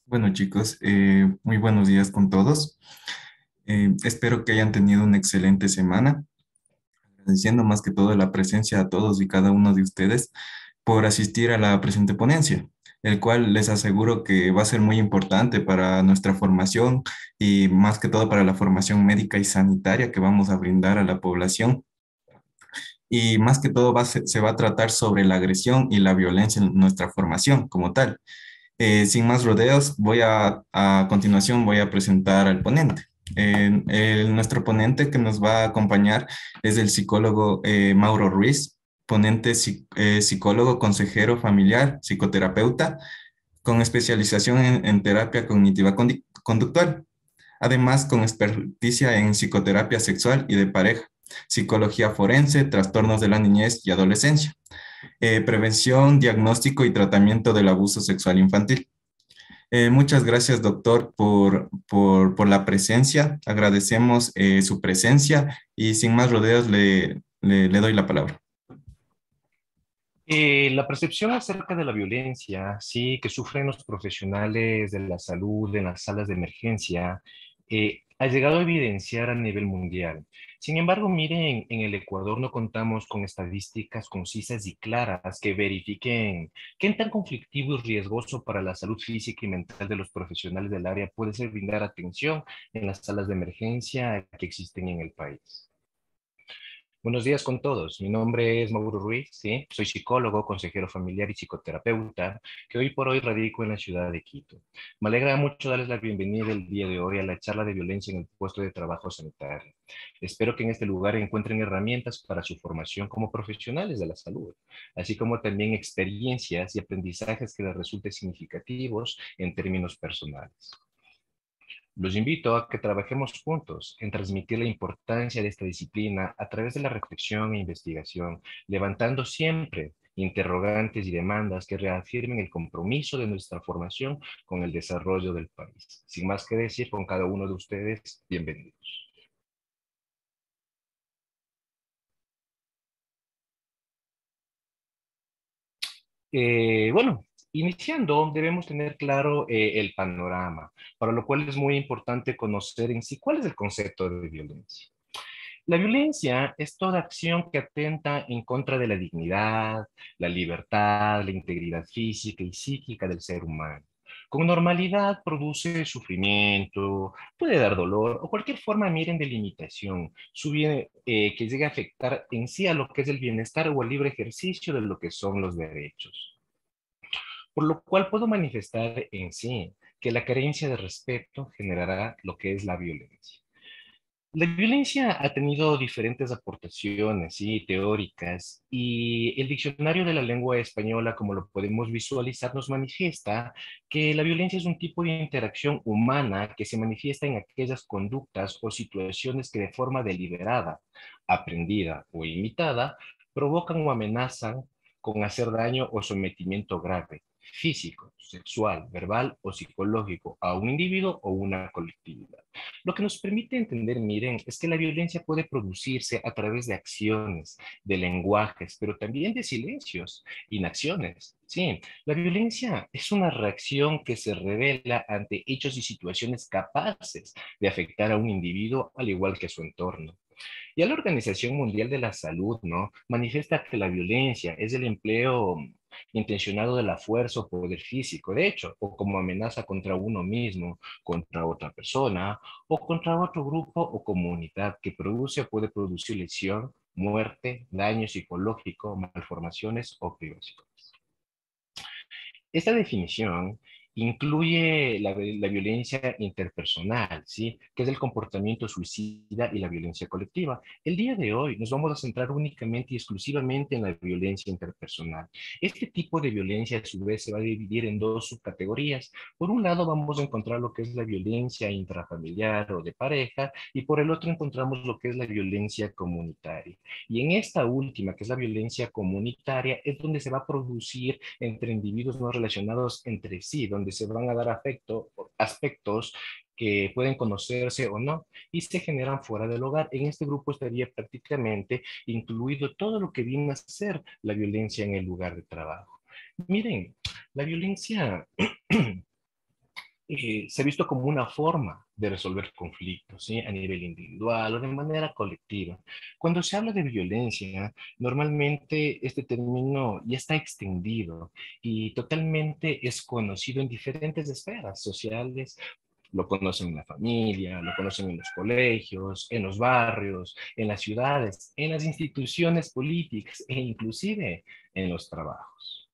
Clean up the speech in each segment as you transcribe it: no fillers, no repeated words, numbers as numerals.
Bueno, chicos, muy buenos días con todos. Espero que hayan tenido una excelente semana, agradeciendo más que todo la presencia a todos y cada uno de ustedes. por asistir a la presente ponencia, el cual les aseguro que va a ser muy importante para nuestra formación y más que todo para la formación médica y sanitaria que vamos a brindar a la población. Y más que todo se va a tratar sobre la agresión y la violencia en nuestra formación como tal. Sin más rodeos, a continuación voy a presentar al ponente. Nuestro ponente que nos va a acompañar es el psicólogo Mauro Ruiz, psicólogo, consejero familiar, psicoterapeuta, con especialización en terapia cognitiva conductual, además con experticia en psicoterapia sexual y de pareja, psicología forense, trastornos de la niñez y adolescencia, prevención, diagnóstico y tratamiento del abuso sexual infantil. Muchas gracias, doctor, por la presencia. Agradecemos su presencia y sin más rodeos le doy la palabra. La percepción acerca de la violencia, sí, que sufren los profesionales de la salud en las salas de emergencia, ha llegado a evidenciar a nivel mundial. Sin embargo, miren, en el Ecuador no contamos con estadísticas concisas y claras que verifiquen qué tan conflictivo y riesgoso para la salud física y mental de los profesionales del área puede ser brindar atención en las salas de emergencia que existen en el país. Buenos días con todos. Mi nombre es Mauro Ruiz, ¿sí? Soy psicólogo, consejero familiar y psicoterapeuta, que hoy por hoy radico en la ciudad de Quito. Me alegra mucho darles la bienvenida el día de hoy a la charla de violencia en el puesto de trabajo sanitario. Espero que en este lugar encuentren herramientas para su formación como profesionales de la salud, así como también experiencias y aprendizajes que les resulten significativos en términos personales. Los invito a que trabajemos juntos en transmitir la importancia de esta disciplina a través de la reflexión e investigación, levantando siempre interrogantes y demandas que reafirmen el compromiso de nuestra formación con el desarrollo del país. Sin más que decir, con cada uno de ustedes, bienvenidos. Bueno, iniciando, debemos tener claro el panorama, para lo cual es muy importante conocer en sí cuál es el concepto de violencia. La violencia es toda acción que atenta en contra de la dignidad, la libertad, la integridad física y psíquica del ser humano. Con normalidad produce sufrimiento, puede dar dolor o cualquier forma, miren, de limitación, que llegue a afectar en sí a lo que es el bienestar o el libre ejercicio de lo que son los derechos. Por lo cual puedo manifestar en sí que la carencia de respeto generará lo que es la violencia. La violencia ha tenido diferentes aportaciones, sí, teóricas, y el diccionario de la lengua española, como lo podemos visualizar, nos manifiesta que la violencia es un tipo de interacción humana que se manifiesta en aquellas conductas o situaciones que de forma deliberada, aprendida o imitada provocan o amenazan con hacer daño o sometimiento grave, físico, sexual, verbal o psicológico a un individuo o una colectividad. Lo que nos permite entender, miren, es que la violencia puede producirse a través de acciones, de lenguajes, pero también de silencios, inacciones. Sí, la violencia es una reacción que se revela ante hechos y situaciones capaces de afectar a un individuo al igual que a su entorno. Ya la Organización Mundial de la Salud, ¿no? Manifiesta que la violencia es el empleo intencionado de la fuerza o poder físico, de hecho, o como amenaza contra uno mismo, contra otra persona, o contra otro grupo o comunidad que produce o puede producir lesión, muerte, daño psicológico, malformaciones o privación. Esta definición incluye la violencia interpersonal, ¿sí? Que es el comportamiento suicida y la violencia colectiva. El día de hoy nos vamos a centrar únicamente y exclusivamente en la violencia interpersonal. Este tipo de violencia, a su vez, se va a dividir en dos subcategorías. Por un lado, vamos a encontrar lo que es la violencia intrafamiliar o de pareja, y por el otro encontramos lo que es la violencia comunitaria. Y en esta última, que es la violencia comunitaria, es donde se va a producir entre individuos no relacionados entre sí, donde se van a dar aspectos que pueden conocerse o no y se generan fuera del hogar. En este grupo estaría prácticamente incluido todo lo que viene a ser la violencia en el lugar de trabajo. Miren, la violencia se ha visto como una forma de resolver conflictos, ¿sí? A nivel individual o de manera colectiva. Cuando se habla de violencia, normalmente este término ya está extendido y totalmente es conocido en diferentes esferas sociales. Lo conocen en la familia, lo conocen en los colegios, en los barrios, en las ciudades, en las instituciones políticas e inclusive en los trabajos.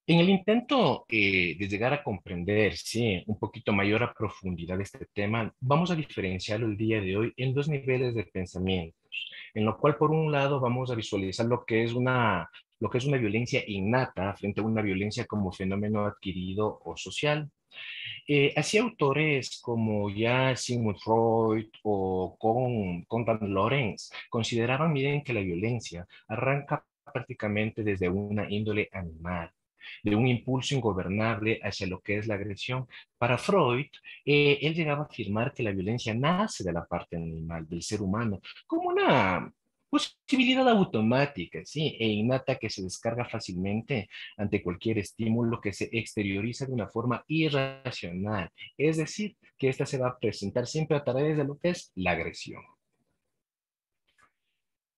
En el intento de llegar a comprender, sí, un poquito mayor a profundidad este tema, vamos a diferenciarlo el día de hoy en dos niveles de pensamientos, en lo cual por un lado vamos a visualizar lo que es una violencia innata frente a una violencia como fenómeno adquirido o social. Así autores como ya Sigmund Freud o Konrad Lorenz consideraban, miren, que la violencia arranca prácticamente desde una índole animal, de un impulso ingobernable hacia lo que es la agresión. Para Freud, él llegaba a afirmar que la violencia nace de la parte animal, del ser humano, como una posibilidad automática, ¿sí? E innata que se descarga fácilmente ante cualquier estímulo que se exterioriza de una forma irracional. Es decir, que ésta se va a presentar siempre a través de lo que es la agresión.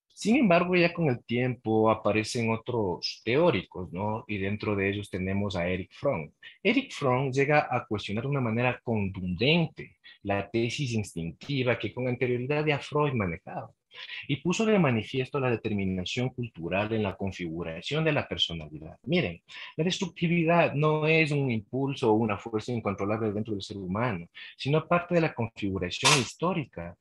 Sin embargo, ya con el tiempo aparecen otros teóricos, ¿no? Y dentro de ellos tenemos a Erich Fromm. Erich Fromm llega a cuestionar de una manera contundente la tesis instintiva que con anterioridad ya Freud manejaba y puso de manifiesto la determinación cultural en la configuración de la personalidad. Miren, la destructividad no es un impulso o una fuerza incontrolable dentro del ser humano, sino parte de la configuración histórica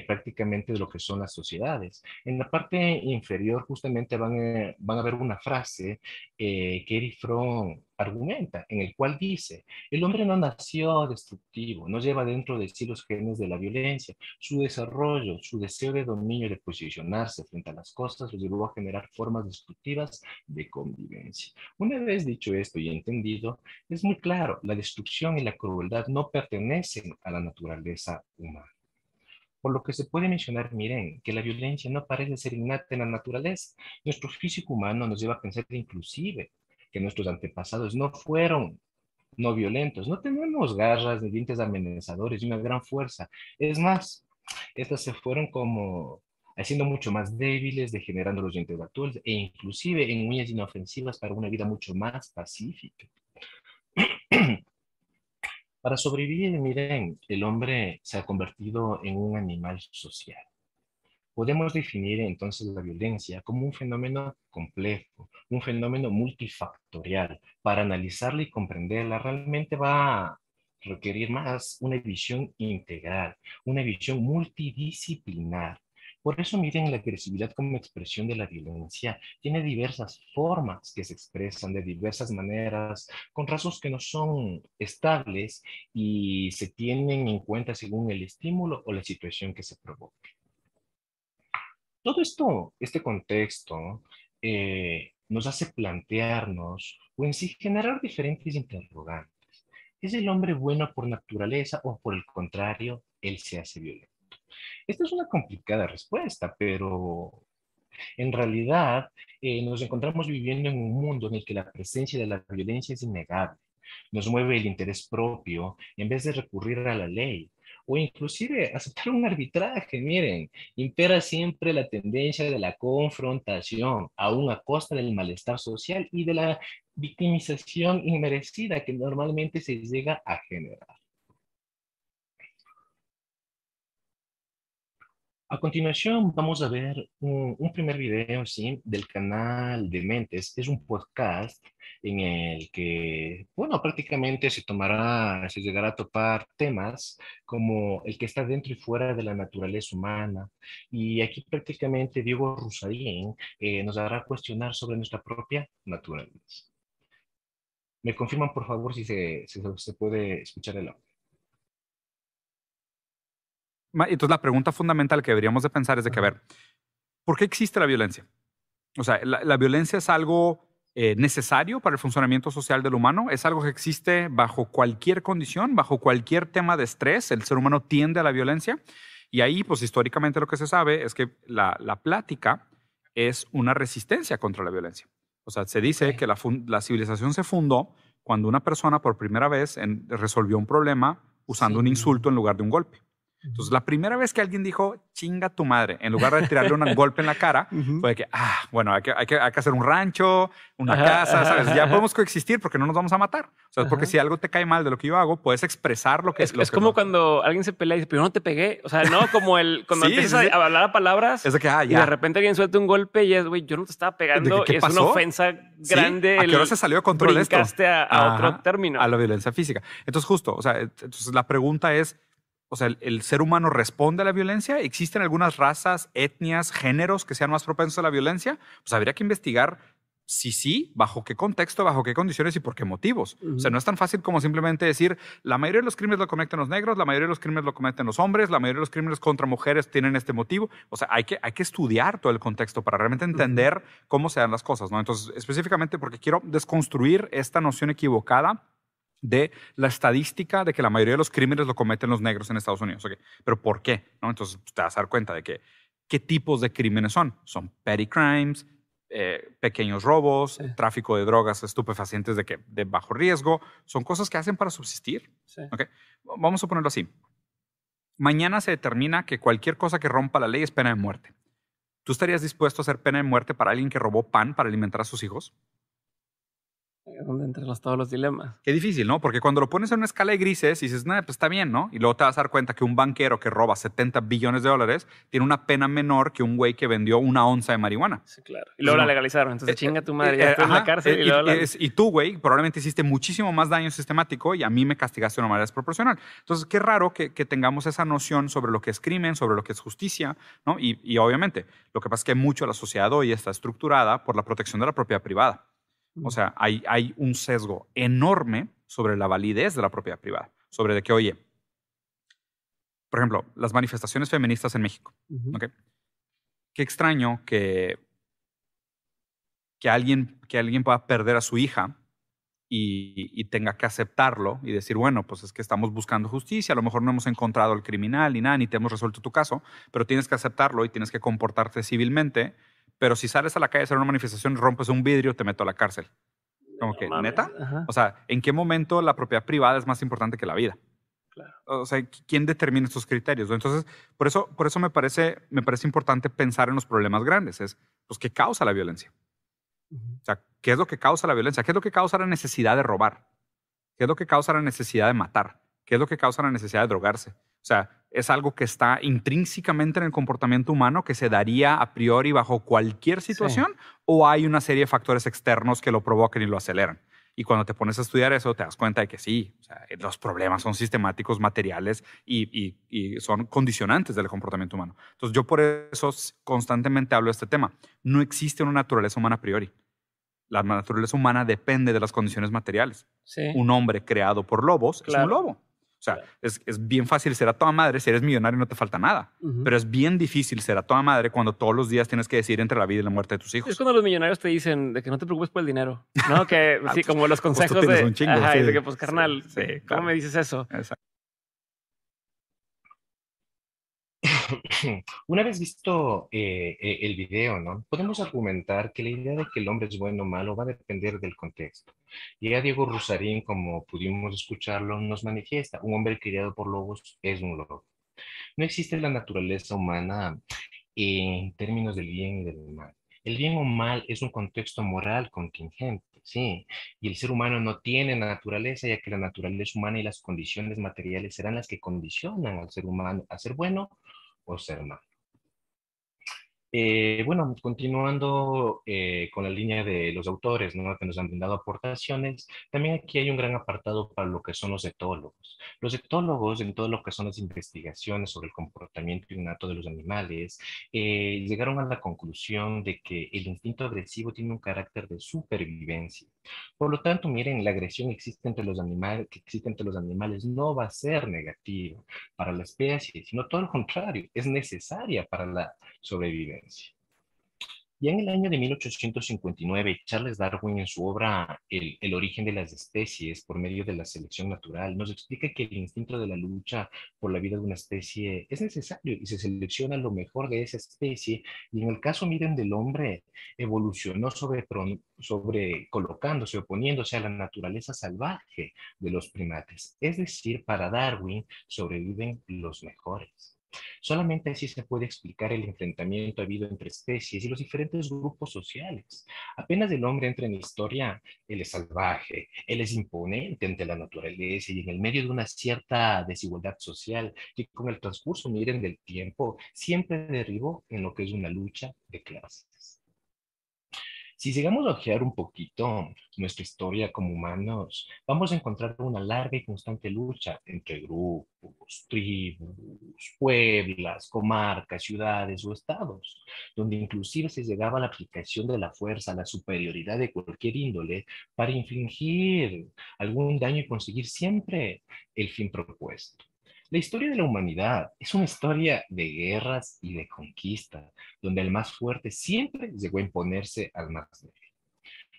prácticamente de lo que son las sociedades. En la parte inferior justamente van a ver una frase que Erich Fromm argumenta, en el cual dice, el hombre no nació destructivo, no lleva dentro de sí los genes de la violencia. Su desarrollo, su deseo de dominio, de posicionarse frente a las cosas, lo llevó a generar formas destructivas de convivencia. Una vez dicho esto y entendido, es muy claro, la destrucción y la crueldad no pertenecen a la naturaleza humana. Por lo que se puede mencionar, miren, que la violencia no parece ser innata en la naturaleza. Nuestro físico humano nos lleva a pensar inclusive que nuestros antepasados no fueron no violentos. No tenemos garras ni dientes amenazadores y una gran fuerza. Es más, estas se fueron como haciendo mucho más débiles, degenerando los dientes actuales e inclusive en uñas inofensivas para una vida mucho más pacífica. Para sobrevivir, miren, el hombre se ha convertido en un animal social. Podemos definir entonces la violencia como un fenómeno complejo, un fenómeno multifactorial. Para analizarla y comprenderla realmente va a requerir más una visión integral, una visión multidisciplinar. Por eso miren la agresividad como expresión de la violencia. Tiene diversas formas que se expresan de diversas maneras, con rasgos que no son estables y se tienen en cuenta según el estímulo o la situación que se provoca. Todo esto, este contexto, nos hace plantearnos o en sí generar diferentes interrogantes. ¿Es el hombre bueno por naturaleza o por el contrario, él se hace violento? Esta es una complicada respuesta, pero en realidad nos encontramos viviendo en un mundo en el que la presencia de la violencia es innegable. Nos mueve el interés propio en vez de recurrir a la ley o inclusive aceptar un arbitraje. Miren, impera siempre la tendencia de la confrontación, aún a costa del malestar social y de la victimización inmerecida que normalmente se llega a generar. A continuación vamos a ver un primer video, ¿sí? Del canal de Mentes. Es un podcast en el que, bueno, prácticamente se llegará a topar temas como el que está dentro y fuera de la naturaleza humana. Y aquí prácticamente Diego Rusarín nos hará cuestionar sobre nuestra propia naturaleza. ¿Me confirman, por favor, si se puede escuchar el audio? Entonces la pregunta fundamental que deberíamos de pensar es de que, a ver, ¿por qué existe la violencia? O sea, la violencia es algo necesario para el funcionamiento social del humano, es algo que existe bajo cualquier condición, bajo cualquier tema de estrés, el ser humano tiende a la violencia y ahí, pues históricamente lo que se sabe es que la plática es una resistencia contra la violencia. O sea, se dice que la civilización se fundó cuando una persona por primera vez resolvió un problema usando un insulto en lugar de un golpe. Entonces, la primera vez que alguien dijo, chinga tu madre, en lugar de tirarle un golpe en la cara, fue de que, bueno, hay que hacer un rancho, una casa, ¿sabes? Ya podemos coexistir porque no nos vamos a matar. O sea, porque si algo te cae mal de lo que yo hago, puedes expresar lo que es como cuando alguien se pelea y dice, pero no te pegué. O sea, no, como cuando empiezas a hablar palabras es de que, ya. Y de repente alguien suelta un golpe y es, güey, yo no te estaba pegando. ¿Qué es pasó? una ofensa grande. ¿A qué hora se salió de control esto? Brincaste a otro término. A la violencia física. Entonces, justo, o sea, entonces la pregunta es, o sea, ¿el ser humano responde a la violencia? ¿Existen algunas razas, etnias, géneros que sean más propensos a la violencia? Pues habría que investigar si sí, bajo qué contexto, bajo qué condiciones y por qué motivos. O sea, no es tan fácil como simplemente decir la mayoría de los crímenes lo cometen los negros, la mayoría de los crímenes lo cometen los hombres, la mayoría de los crímenes contra mujeres tienen este motivo. O sea, hay que estudiar todo el contexto para realmente entender cómo se dan las cosas, ¿no? Entonces, específicamente porque quiero desconstruir esta noción equivocada de la estadística de que la mayoría de los crímenes lo cometen los negros en Estados Unidos. Okay. ¿Pero por qué? ¿No? Entonces te vas a dar cuenta de que qué tipos de crímenes son. Son petty crimes, pequeños robos, tráfico de drogas estupefacientes de bajo riesgo. Son cosas que hacen para subsistir. Sí. Okay. Vamos a ponerlo así. Mañana se determina que cualquier cosa que rompa la ley es pena de muerte. ¿Tú estarías dispuesto a hacer pena de muerte para alguien que robó pan para alimentar a sus hijos? ¿Dónde entran todos los dilemas? Qué difícil, ¿no? Porque cuando lo pones en una escala de grises y dices, pues está bien, ¿no? Y luego te vas a dar cuenta que un banquero que roba 70 billones de dólares tiene una pena menor que un güey que vendió una onza de marihuana. Sí, claro. Y luego la legalizaron. Entonces, chinga tu madre, ya estás en la cárcel. Y tú, güey, probablemente hiciste muchísimo más daño sistemático y a mí me castigaste de una manera desproporcional. Entonces, qué raro que tengamos esa noción sobre lo que es crimen, sobre lo que es justicia, ¿no? Y obviamente, lo que pasa es que mucho de la sociedad hoy está estructurada por la protección de la propiedad privada. O sea, hay un sesgo enorme sobre la validez de la propiedad privada. Sobre de que, oye, por ejemplo, las manifestaciones feministas en México. ¿Okay? Qué extraño que alguien pueda perder a su hija y tenga que aceptarlo y decir, bueno, pues es que estamos buscando justicia, a lo mejor no hemos encontrado al criminal ni nada, ni te hemos resuelto tu caso, pero tienes que aceptarlo y tienes que comportarte civilmente. Pero si sales a la calle a hacer una manifestación, rompes un vidrio, te meto a la cárcel. Como que, ¿neta? O sea, ¿en qué momento la propiedad privada es más importante que la vida? Claro. O sea, ¿quién determina estos criterios? Entonces, por eso me parece importante pensar en los problemas grandes. Pues, ¿qué causa la violencia? O sea, ¿qué es lo que causa la violencia? ¿Qué es lo que causa la necesidad de robar? ¿Qué es lo que causa la necesidad de matar? ¿Qué es lo que causa la necesidad de drogarse? O sea, ¿es algo que está intrínsecamente en el comportamiento humano que se daría a priori bajo cualquier situación? Sí. ¿O hay una serie de factores externos que lo provocan y lo aceleran? Y cuando te pones a estudiar eso, te das cuenta de que sí, o sea, los problemas son sistemáticos, materiales y son condicionantes del comportamiento humano. Entonces, yo por eso constantemente hablo de este tema. No existe una naturaleza humana a priori. La naturaleza humana depende de las condiciones materiales. Sí. Un hombre creado por lobos es un lobo. O sea, es bien fácil ser a toda madre si eres millonario y no te falta nada. Pero es bien difícil ser a toda madre cuando todos los días tienes que decidir entre la vida y la muerte de tus hijos. Es cuando los millonarios te dicen de que no te preocupes por el dinero. ¿No? Que sí, como los consejos pues tú tienes un chingo, sí. de que, pues, carnal, sí, ¿cómo claro. me dices eso? Exacto. Una vez visto el video, ¿no? Podemos argumentar que la idea de que el hombre es bueno o malo va a depender del contexto. Y ya Diego Rusarín, como pudimos escucharlo, nos manifiesta, un hombre criado por lobos es un lobo. No existe la naturaleza humana en términos del bien y del mal. El bien o mal es un contexto moral contingente, sí, y el ser humano no tiene naturaleza, ya que la naturaleza humana y las condiciones materiales serán las que condicionan al ser humano a ser bueno o ser malo. Bueno, continuando con la línea de los autores, ¿no? Que nos han brindado aportaciones, también aquí hay un gran apartado para lo que son los etólogos. Los etólogos, en todo lo que son las investigaciones sobre el comportamiento innato de los animales, llegaron a la conclusión de que el instinto agresivo tiene un carácter de supervivencia. Por lo tanto, miren, la agresión que existe entre los animales no va a ser negativa para la especie, sino todo lo contrario, es necesaria para la sobrevivencia. Ya en el año de 1859, Charles Darwin, en su obra El origen de las especies por medio de la selección natural, nos explica que el instinto de la lucha por la vida de una especie es necesario y se selecciona lo mejor de esa especie. Y en el caso, miren, del hombre, evolucionó sobre colocándose, oponiéndose a la naturaleza salvaje de los primates. Es decir, para Darwin sobreviven los mejores. Solamente así se puede explicar el enfrentamiento habido entre especies y los diferentes grupos sociales. Apenas el hombre entra en la historia, él es salvaje, él es imponente ante la naturaleza y en el medio de una cierta desigualdad social que con el transcurso, miren, del tiempo, siempre derivó en lo que es una lucha de clases. Si llegamos a ojear un poquito nuestra historia como humanos, vamos a encontrar una larga y constante lucha entre grupos, tribus, pueblos, comarcas, ciudades o estados, donde inclusive se llegaba a la aplicación de la fuerza, a la superioridad de cualquier índole para infligir algún daño y conseguir siempre el fin propuesto. La historia de la humanidad es una historia de guerras y de conquista, donde el más fuerte siempre llegó a imponerse al más débil.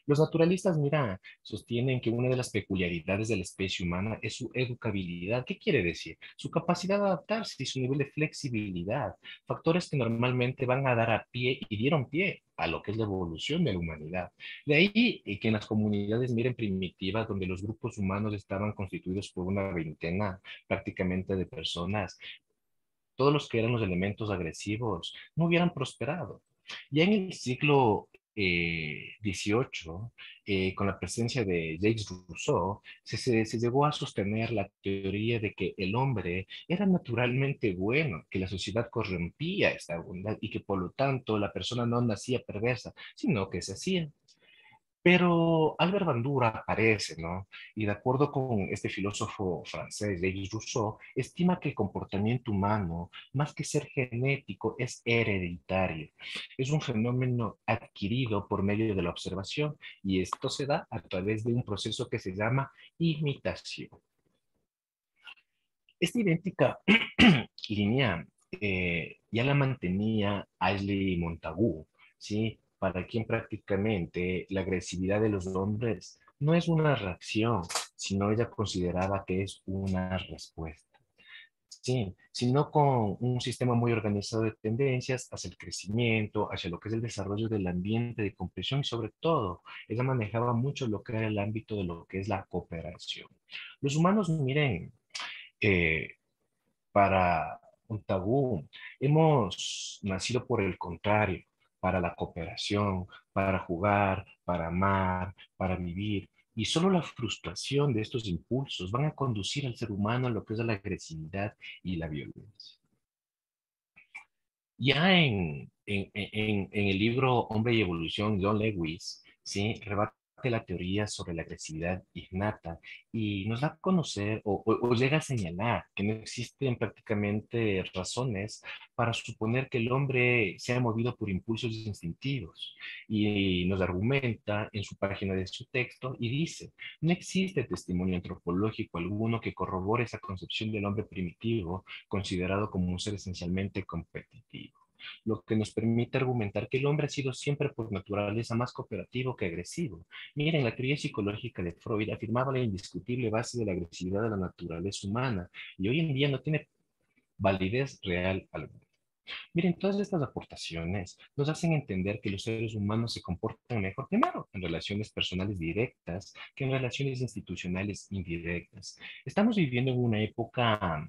Los naturalistas, mira, sostienen que una de las peculiaridades de la especie humana es su educabilidad. ¿Qué quiere decir? Su capacidad de adaptarse y su nivel de flexibilidad, factores que normalmente van a dar a pie y dieron pie a lo que es la evolución de la humanidad. De ahí que en las comunidades, miren, primitivas, donde los grupos humanos estaban constituidos por una veintena prácticamente de personas, todos los que eran los elementos agresivos no hubieran prosperado. Ya en el siglo XVIII, con la presencia de Jacques Rousseau, se llegó a sostener la teoría de que el hombre era naturalmente bueno, que la sociedad corrompía esta bondad y que por lo tanto la persona no nacía perversa, sino que se hacía. Pero Albert Bandura aparece, ¿no? Y de acuerdo con este filósofo francés, Jacques Rousseau, estima que el comportamiento humano, más que ser genético, es hereditario. Es un fenómeno adquirido por medio de la observación y esto se da a través de un proceso que se llama imitación. Esta idéntica línea ya la mantenía Ashley Montagu, ¿sí? Para quien prácticamente la agresividad de los hombres no es una reacción, sino ella consideraba que es una respuesta. Sí, sino con un sistema muy organizado de tendencias hacia el crecimiento, hacia lo que es el desarrollo del ambiente de comprensión y sobre todo, ella manejaba mucho lo que era el ámbito de lo que es la cooperación. Los humanos, miren, eh, para un tabú. Hemos nacido por el contrario, para la cooperación, para jugar, para amar, para vivir. Y solo la frustración de estos impulsos van a conducir al ser humano a lo que es la agresividad y la violencia. Ya en el libro Hombre y Evolución, John Lewis, ¿sí? Rebate la teoría sobre la agresividad innata y nos da a conocer o llega a señalar que no existen prácticamente razones para suponer que el hombre sea movido por impulsos instintivos. Y nos argumenta en su página de su texto y dice, no existe testimonio antropológico alguno que corrobore esa concepción del hombre primitivo considerado como un ser esencialmente competitivo, lo que nos permite argumentar que el hombre ha sido siempre por naturaleza más cooperativo que agresivo. Miren, la teoría psicológica de Freud afirmaba la indiscutible base de la agresividad de la naturaleza humana y hoy en día no tiene validez real alguna. Miren, todas estas aportaciones nos hacen entender que los seres humanos se comportan mejor, primero, en relaciones personales directas que en relaciones institucionales indirectas. Estamos viviendo en una época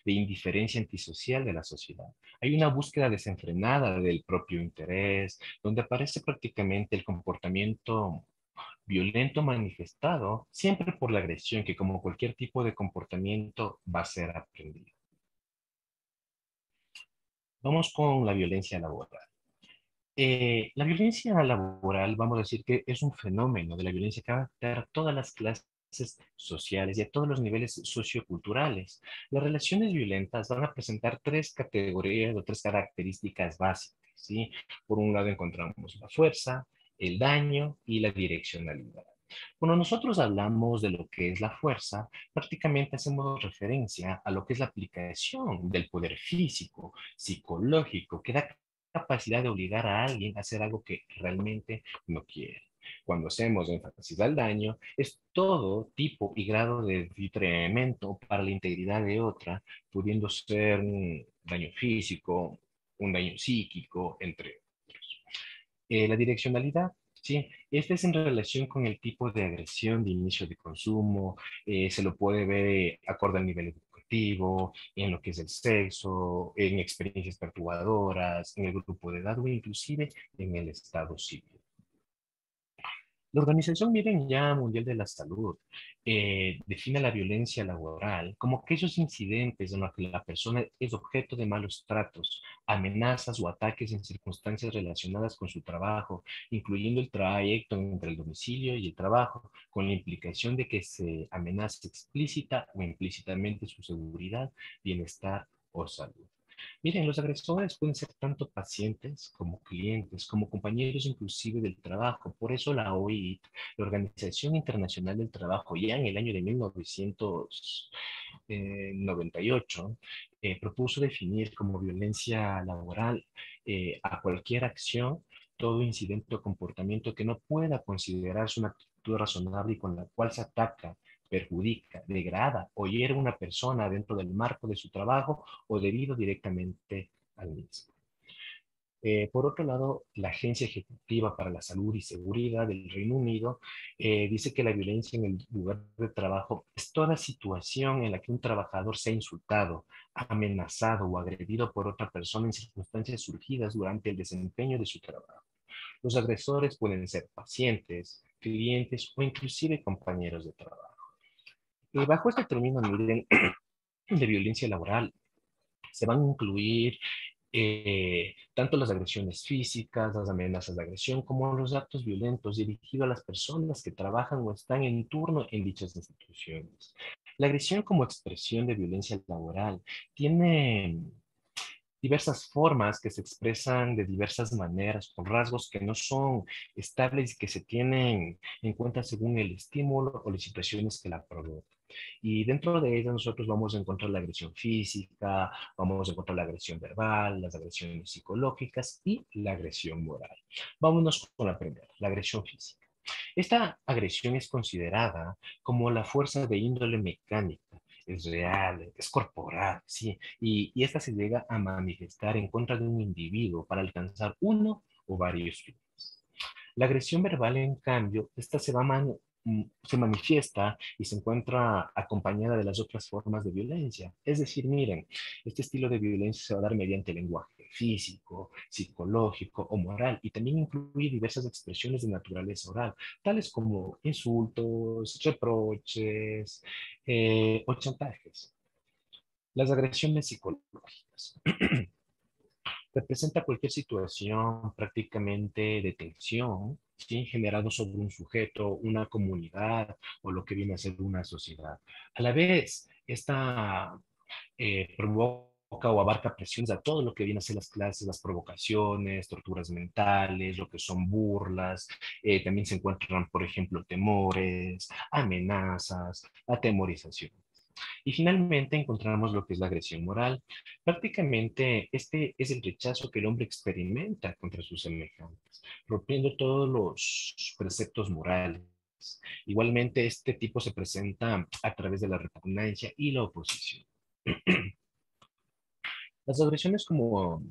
de indiferencia antisocial de la sociedad. Hay una búsqueda desenfrenada del propio interés, donde aparece prácticamente el comportamiento violento manifestado siempre por la agresión, que como cualquier tipo de comportamiento va a ser aprendido. Vamos con la violencia laboral. La violencia laboral, vamos a decir que es un fenómeno de la violencia que va a afectar a todas las clases sociales y a todos los niveles socioculturales. Las relaciones violentas van a presentar tres categorías o tres características básicas, ¿sí? Por un lado encontramos la fuerza, el daño y la direccionalidad. Cuando nosotros hablamos de lo que es la fuerza, prácticamente hacemos referencia a lo que es la aplicación del poder físico, psicológico, que da capacidad de obligar a alguien a hacer algo que realmente no quiere. Cuando hacemos énfasis al daño, es todo tipo y grado de detrimento para la integridad de otra, pudiendo ser un daño físico, un daño psíquico, entre otros. La direccionalidad, sí, esta es en relación con el tipo de agresión de inicio de consumo, se lo puede ver acorde al nivel educativo, en lo que es el sexo, en experiencias perturbadoras, en el grupo de edad o inclusive en el estado civil. La Organización Miren ya Mundial de la Salud define la violencia laboral como aquellos incidentes en los que la persona es objeto de malos tratos, amenazas o ataques en circunstancias relacionadas con su trabajo, incluyendo el trayecto entre el domicilio y el trabajo, con la implicación de que se amenace explícita o implícitamente su seguridad, bienestar o salud. Miren, los agresores pueden ser tanto pacientes como clientes, como compañeros inclusive del trabajo. Por eso la OIT, la Organización Internacional del Trabajo, ya en el año de 1998, propuso definir como violencia laboral a cualquier acción, todo incidente o comportamiento que no pueda considerarse una actitud razonable y con la cual se ataca, perjudica, degrada o hiere a una persona dentro del marco de su trabajo o debido directamente al mismo. Por otro lado, la Agencia Ejecutiva para la Salud y Seguridad del Reino Unido dice que la violencia en el lugar de trabajo es toda situación en la que un trabajador sea insultado, amenazado o agredido por otra persona en circunstancias surgidas durante el desempeño de su trabajo. Los agresores pueden ser pacientes, clientes o inclusive compañeros de trabajo. Bajo este término, miren, de violencia laboral, se van a incluir tanto las agresiones físicas, las amenazas de agresión, como los actos violentos dirigidos a las personas que trabajan o están en turno en dichas instituciones. La agresión como expresión de violencia laboral tiene diversas formas que se expresan de diversas maneras, con rasgos que no son estables y que se tienen en cuenta según el estímulo o las situaciones que la provocan. Y dentro de ellas nosotros vamos a encontrar la agresión física, vamos a encontrar la agresión verbal, las agresiones psicológicas y la agresión moral. Vámonos con la primera, la agresión física. Esta agresión es considerada como la fuerza de índole mecánica, es real, es corporal, ¿sí? Y esta se llega a manifestar en contra de un individuo para alcanzar uno o varios fines. La agresión verbal, en cambio, esta se manifiesta y se encuentra acompañada de las otras formas de violencia. Es decir, miren, este estilo de violencia se va a dar mediante lenguaje físico, psicológico o moral y también incluye diversas expresiones de naturaleza oral, tales como insultos, reproches o chantajes. Las agresiones psicológicas. Representa cualquier situación prácticamente de tensión, ¿sí? Generado sobre un sujeto, una comunidad o lo que viene a ser una sociedad. A la vez, esta provoca o abarca presiones a todo lo que viene a ser las clases, las provocaciones, torturas mentales, lo que son burlas. También se encuentran, por ejemplo, temores, amenazas, atemorización. Y finalmente encontramos lo que es la agresión moral. Prácticamente este es el rechazo que el hombre experimenta contra sus semejantes, rompiendo todos los preceptos morales. Igualmente, este tipo se presenta a través de la repugnancia y la oposición. Las agresiones, como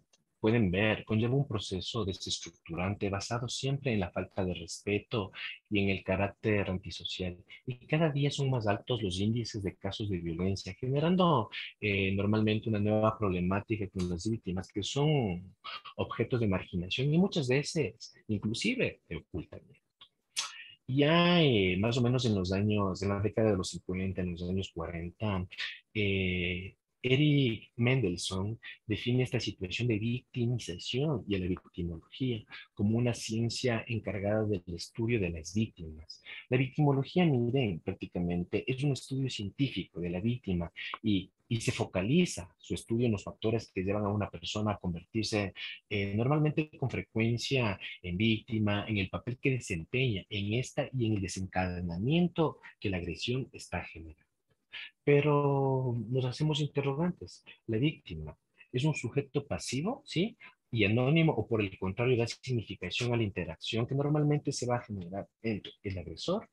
pueden ver, conllevan un proceso desestructurante basado siempre en la falta de respeto y en el carácter antisocial. Y cada día son más altos los índices de casos de violencia, generando normalmente una nueva problemática con las víctimas, que son objetos de marginación y muchas veces, inclusive, de ocultamiento. Ya más o menos en la década de los 50, en los años 40, Eric Mendelssohn define esta situación de victimización y a la victimología como una ciencia encargada del estudio de las víctimas. La victimología, miren, prácticamente es un estudio científico de la víctima y se focaliza su estudio en los factores que llevan a una persona a convertirse normalmente con frecuencia en víctima, en el papel que desempeña en esta y en el desencadenamiento que la agresión está generando. Pero nos hacemos interrogantes. ¿La víctima es un sujeto pasivo, sí? y anónimo, o por el contrario da significación a la interacción que normalmente se va a generar entre el agresor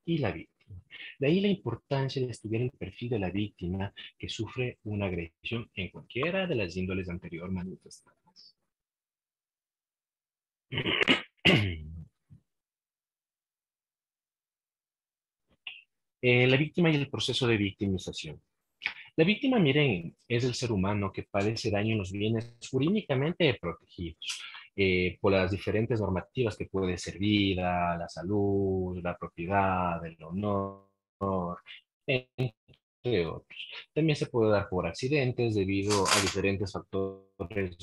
y la víctima. De ahí la importancia de estudiar el perfil de la víctima que sufre una agresión en cualquiera de las índoles anterior manifestadas. La víctima y el proceso de victimización. La víctima, miren, es el ser humano que padece daño en los bienes jurídicamente protegidos por las diferentes normativas que puede ser vida, la salud, la propiedad, el honor, entre otros. También se puede dar por accidentes debido a diferentes factores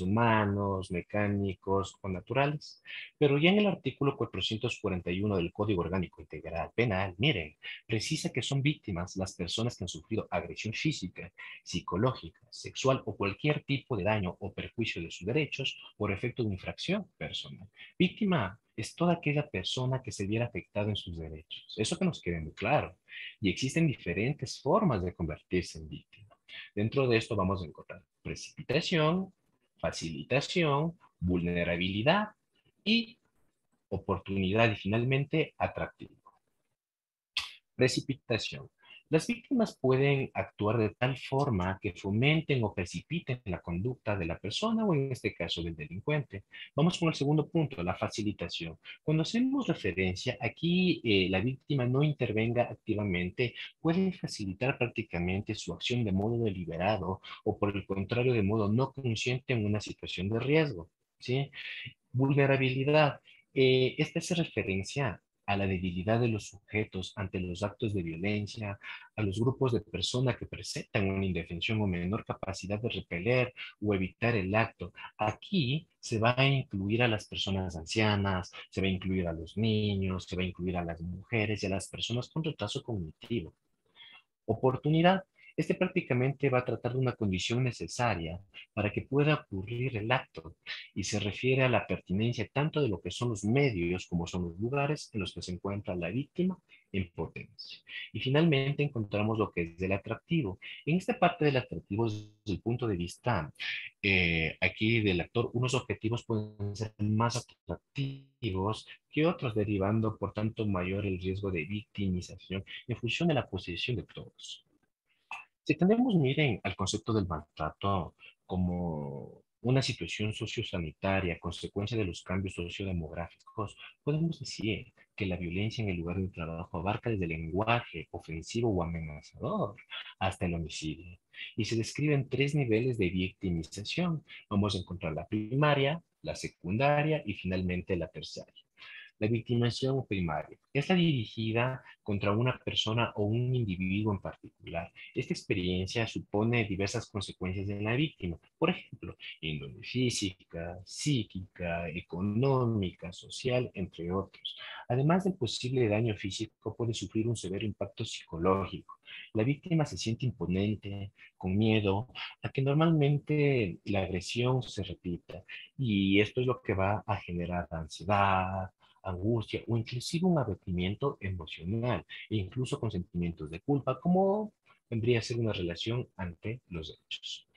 humanos, mecánicos o naturales. Pero ya en el artículo 441 del Código Orgánico Integral Penal, miren, precisa que son víctimas las personas que han sufrido agresión física, psicológica, sexual o cualquier tipo de daño o perjuicio de sus derechos por efecto de infracción personal. Víctima es toda aquella persona que se viera afectada en sus derechos. Eso que nos quede muy claro. Y existen diferentes formas de convertirse en víctima. Dentro de esto vamos a encontrar precipitación, facilitación, vulnerabilidad y oportunidad y finalmente atractivo. Precipitación. Las víctimas pueden actuar de tal forma que fomenten o precipiten la conducta de la persona o en este caso del delincuente. Vamos con el segundo punto, la facilitación. Cuando hacemos referencia, aquí la víctima no intervenga activamente, puede facilitar prácticamente su acción de modo deliberado o por el contrario de modo no consciente en una situación de riesgo. ¿Sí? Vulnerabilidad. Esta hace referencia a la debilidad de los sujetos ante los actos de violencia, a los grupos de personas que presentan una indefensión o menor capacidad de repeler o evitar el acto. Aquí se va a incluir a las personas ancianas, se va a incluir a los niños, se va a incluir a las mujeres y a las personas con retraso cognitivo. Oportunidad. Este prácticamente va a tratar de una condición necesaria para que pueda ocurrir el acto y se refiere a la pertinencia tanto de lo que son los medios como son los lugares en los que se encuentra la víctima en potencia. Y finalmente encontramos lo que es el atractivo. En esta parte del atractivo, desde el punto de vista aquí del actor, unos objetivos pueden ser más atractivos que otros, derivando por tanto mayor el riesgo de victimización en función de la posición de todos. Si tenemos, miren, al concepto del maltrato como una situación sociosanitaria, consecuencia de los cambios sociodemográficos, podemos decir que la violencia en el lugar de trabajo abarca desde el lenguaje ofensivo o amenazador hasta el homicidio. Y se describen tres niveles de victimización. Vamos a encontrar la primaria, la secundaria y finalmente la terciaria. La victimización primaria es la dirigida contra una persona o un individuo en particular. Esta experiencia supone diversas consecuencias en la víctima, por ejemplo, índole física, psíquica, económica, social, entre otros. Además del posible daño físico, puede sufrir un severo impacto psicológico. La víctima se siente imponente, con miedo a que normalmente la agresión se repita, y esto es lo que va a generar ansiedad, angustia o inclusive un abatimiento emocional e incluso con sentimientos de culpa, como vendría a ser una relación ante los hechos.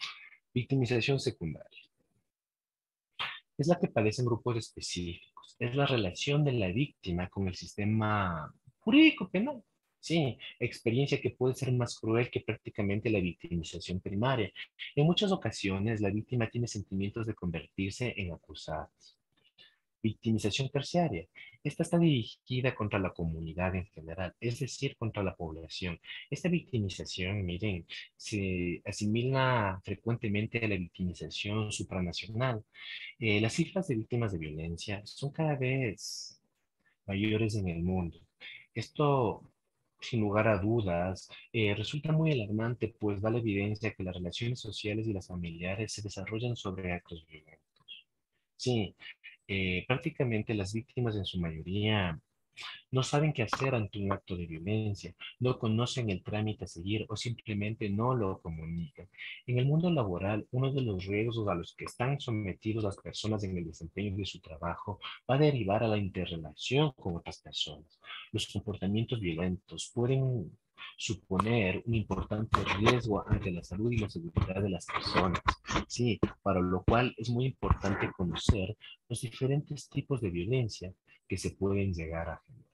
Victimización secundaria. Es la que padecen grupos específicos. Es la relación de la víctima con el sistema jurídico penal. Sí, experiencia que puede ser más cruel que prácticamente la victimización primaria. En muchas ocasiones, la víctima tiene sentimientos de convertirse en acusada. Victimización terciaria. Esta está dirigida contra la comunidad en general, es decir, contra la población. Esta victimización, miren, se asimila frecuentemente a la victimización supranacional. Las cifras de víctimas de violencia son cada vez mayores en el mundo. Esto, sin lugar a dudas, resulta muy alarmante, pues da la evidencia que las relaciones sociales y las familiares se desarrollan sobre actos violentos. Sí, prácticamente las víctimas en su mayoría no saben qué hacer ante un acto de violencia, no conocen el trámite a seguir o simplemente no lo comunican. En el mundo laboral, uno de los riesgos a los que están sometidos las personas en el desempeño de su trabajo va a derivar a la interrelación con otras personas. Los comportamientos violentos pueden suponer un importante riesgo ante la salud y la seguridad de las personas. Sí, para lo cual es muy importante conocer los diferentes tipos de violencia que se pueden llegar a generar.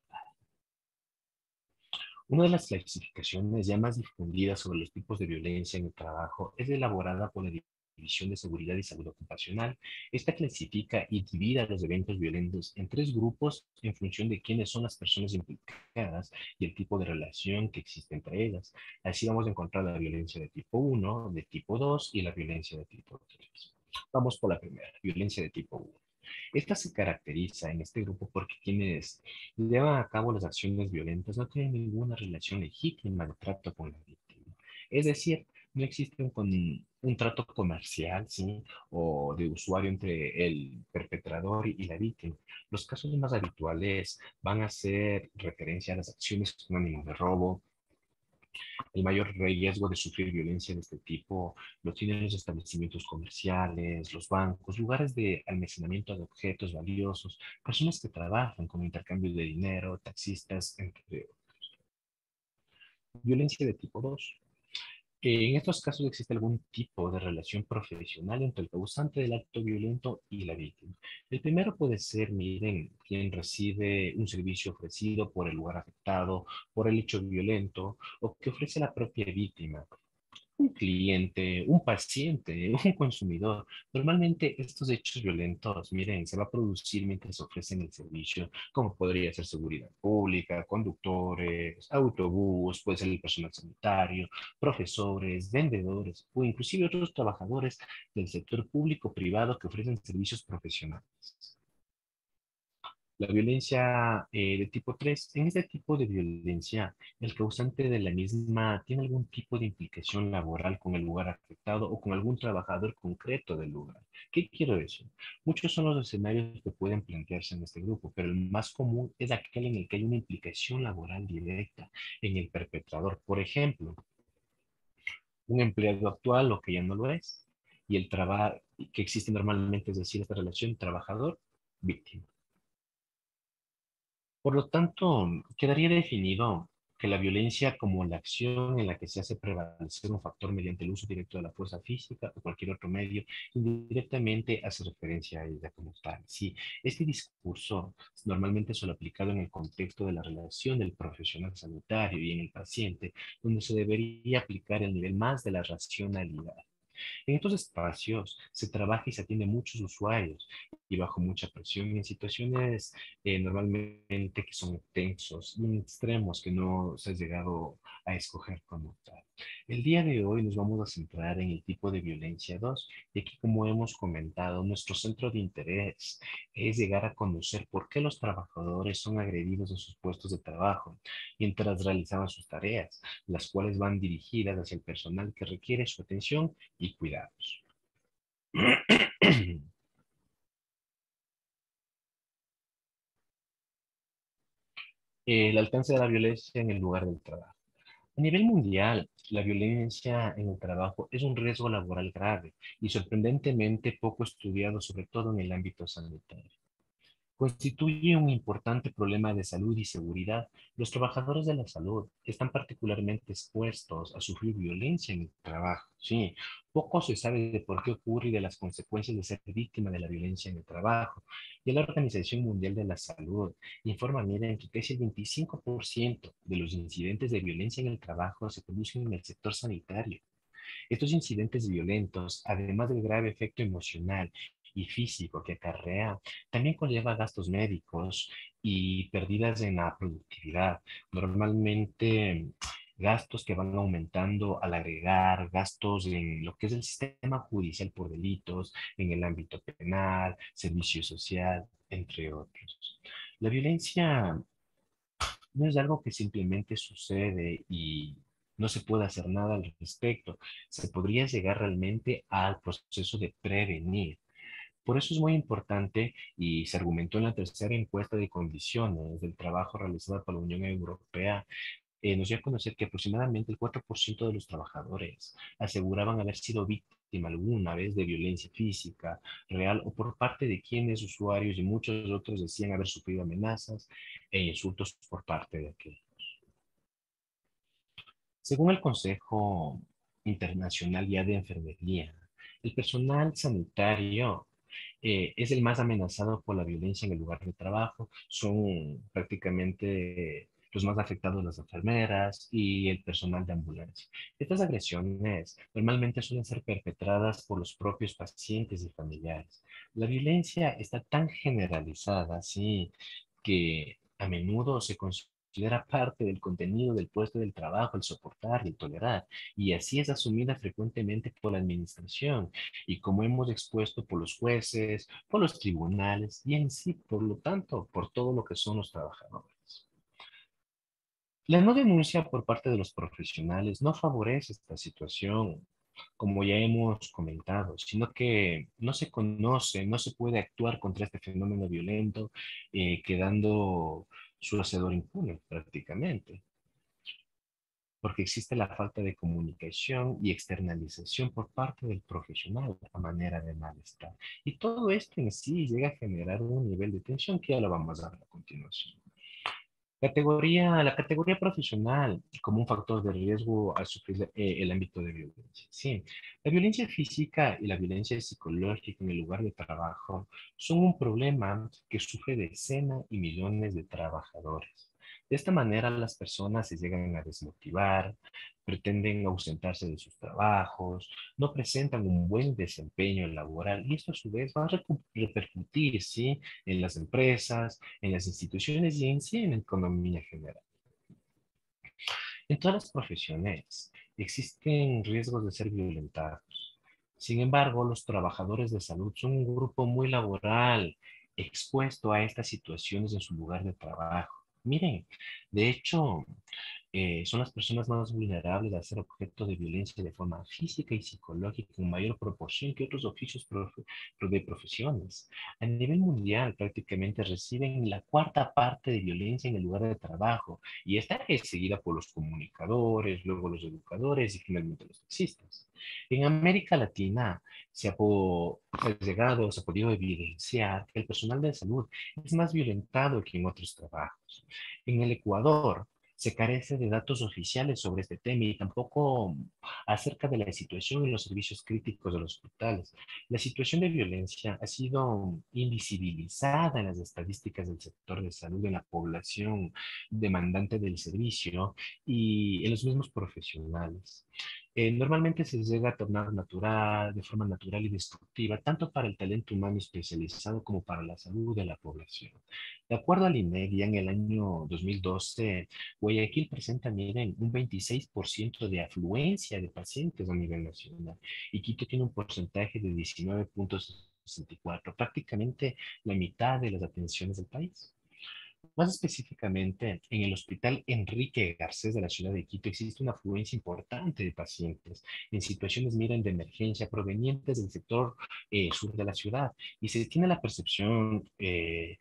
Una de las clasificaciones ya más difundidas sobre los tipos de violencia en el trabajo es elaborada por la División de Seguridad y Salud Ocupacional. Esta clasifica y divide a los eventos violentos en tres grupos en función de quiénes son las personas implicadas y el tipo de relación que existe entre ellas. Así vamos a encontrar la violencia de tipo 1, de tipo 2 y la violencia de tipo 3. Vamos por la primera, violencia de tipo 1. Esta se caracteriza en este grupo porque quienes llevan a cabo las acciones violentas no tienen ninguna relación legítima de trato con la víctima. Es decir, no existe un trato comercial, ¿sí? O de usuario entre el perpetrador y la víctima. Los casos más habituales van a ser referencia a las acciones con ánimo de robo. El mayor riesgo de sufrir violencia de este tipo lo tienen los establecimientos comerciales, los bancos, lugares de almacenamiento de objetos valiosos, personas que trabajan con intercambio de dinero, taxistas, entre otros. Violencia de tipo 2. En estos casos existe algún tipo de relación profesional entre el causante del acto violento y la víctima. El primero puede ser, miren, quien recibe un servicio ofrecido por el lugar afectado, por el hecho violento, o que ofrece la propia víctima, un cliente, un paciente, un consumidor. Normalmente estos hechos violentos, miren, se va a producir mientras ofrecen el servicio, como podría ser seguridad pública, conductores, autobús, puede ser el personal sanitario, profesores, vendedores o inclusive otros trabajadores del sector público o privado que ofrecen servicios profesionales. La violencia de tipo 3. En este tipo de violencia, el causante de la misma tiene algún tipo de implicación laboral con el lugar afectado o con algún trabajador concreto del lugar. ¿Qué quiero decir? Muchos son los escenarios que pueden plantearse en este grupo, pero el más común es aquel en el que hay una implicación laboral directa en el perpetrador. Por ejemplo, un empleado actual o que ya no lo es, y el trabajo que existe normalmente, es decir, esta relación trabajador-víctima. Por lo tanto, quedaría definido que la violencia como la acción en la que se hace prevalecer un factor mediante el uso directo de la fuerza física o cualquier otro medio, indirectamente hace referencia a ella como tal. Sí, este discurso normalmente es solo aplicado en el contexto de la relación del profesional sanitario y en el paciente, donde se debería aplicar el nivel más de la racionalidad. En estos espacios se trabaja y se atiende a muchos usuarios y bajo mucha presión en situaciones normalmente que son tensos y en extremos que no se ha llegado a escoger como tal. El día de hoy nos vamos a centrar en el tipo de violencia 2 y aquí, como hemos comentado, nuestro centro de interés es llegar a conocer por qué los trabajadores son agredidos en sus puestos de trabajo mientras realizaban sus tareas, las cuales van dirigidas hacia el personal que requiere su atención y cuidados. El alcance de la violencia en el lugar del trabajo. A nivel mundial, la violencia en el trabajo es un riesgo laboral grave y sorprendentemente poco estudiado, sobre todo en el ámbito sanitario. Constituye un importante problema de salud y seguridad. Los trabajadores de la salud están particularmente expuestos a sufrir violencia en el trabajo. Sí, poco se sabe de por qué ocurre y de las consecuencias de ser víctima de la violencia en el trabajo. Y la Organización Mundial de la Salud informa, miren, que casi el 25% de los incidentes de violencia en el trabajo se producen en el sector sanitario. Estos incidentes violentos, además del grave efecto emocional y físico que acarrea, también conlleva gastos médicos y pérdidas en la productividad. Normalmente gastos que van aumentando al agregar gastos en lo que es el sistema judicial por delitos, en el ámbito penal, servicio social, entre otros. La violencia no es algo que simplemente sucede y no se puede hacer nada al respecto. Se podría llegar realmente al proceso de prevenir. Por eso es muy importante y se argumentó en la tercera encuesta de condiciones del trabajo realizada por la Unión Europea, nos dio a conocer que aproximadamente el 4% de los trabajadores aseguraban haber sido víctima alguna vez de violencia física, real o por parte de quienes usuarios y muchos otros decían haber sufrido amenazas e insultos por parte de aquel. Según el Consejo Internacional ya de Enfermería, el personal sanitario es el más amenazado por la violencia en el lugar de trabajo. Son prácticamente los más afectados las enfermeras y el personal de ambulancia. Estas agresiones normalmente suelen ser perpetradas por los propios pacientes y familiares. La violencia está tan generalizada, sí, que a menudo se considera parte del contenido del puesto del trabajo, el soportar y el tolerar, y así es asumida frecuentemente por la administración y como hemos expuesto por los jueces, por los tribunales y en sí, por lo tanto, por todo lo que son los trabajadores. La no denuncia por parte de los profesionales no favorece esta situación, como ya hemos comentado, sino que no se conoce, no se puede actuar contra este fenómeno violento, quedando su hacedor impune prácticamente, porque existe la falta de comunicación y externalización por parte del profesional a manera de malestar. Y todo esto en sí llega a generar un nivel de tensión que ya lo vamos a ver a continuación. La categoría profesional como un factor de riesgo al sufrir el ámbito de violencia. Sí, la violencia física y la violencia psicológica en el lugar de trabajo son un problema que sufre decenas y millones de trabajadores. De esta manera, las personas se llegan a desmotivar, pretenden ausentarse de sus trabajos, no presentan un buen desempeño laboral y esto a su vez va a repercutir, ¿sí?, en las empresas, en las instituciones y en sí en la economía general. En todas las profesiones existen riesgos de ser violentados. Sin embargo, los trabajadores de salud son un grupo muy laboral, expuesto a estas situaciones en su lugar de trabajo. Miren, de hecho, son las personas más vulnerables a ser objeto de violencia de forma física y psicológica en mayor proporción que otros oficios de profesiones. A nivel mundial, prácticamente reciben la cuarta parte de violencia en el lugar de trabajo, y esta es seguida por los comunicadores, luego los educadores y finalmente los taxistas. En América Latina se ha podido evidenciar que el personal de salud es más violentado que en otros trabajos. En el Ecuador, se carece de datos oficiales sobre este tema y tampoco acerca de la situación en los servicios críticos de los hospitales. La situación de violencia ha sido invisibilizada en las estadísticas del sector de salud, en la población demandante del servicio y en los mismos profesionales. Normalmente se llega a tornar natural, de forma natural y destructiva, tanto para el talento humano especializado como para la salud de la población. De acuerdo al INEGI, en el año 2012, Guayaquil presenta, miren, un 26% de afluencia de pacientes a nivel nacional y Quito tiene un porcentaje de 19,64, prácticamente la mitad de las atenciones del país. Más específicamente, en el Hospital Enrique Garcés de la ciudad de Quito existe una afluencia importante de pacientes en situaciones, miren, de emergencia provenientes del sector sur de la ciudad y se tiene la percepción que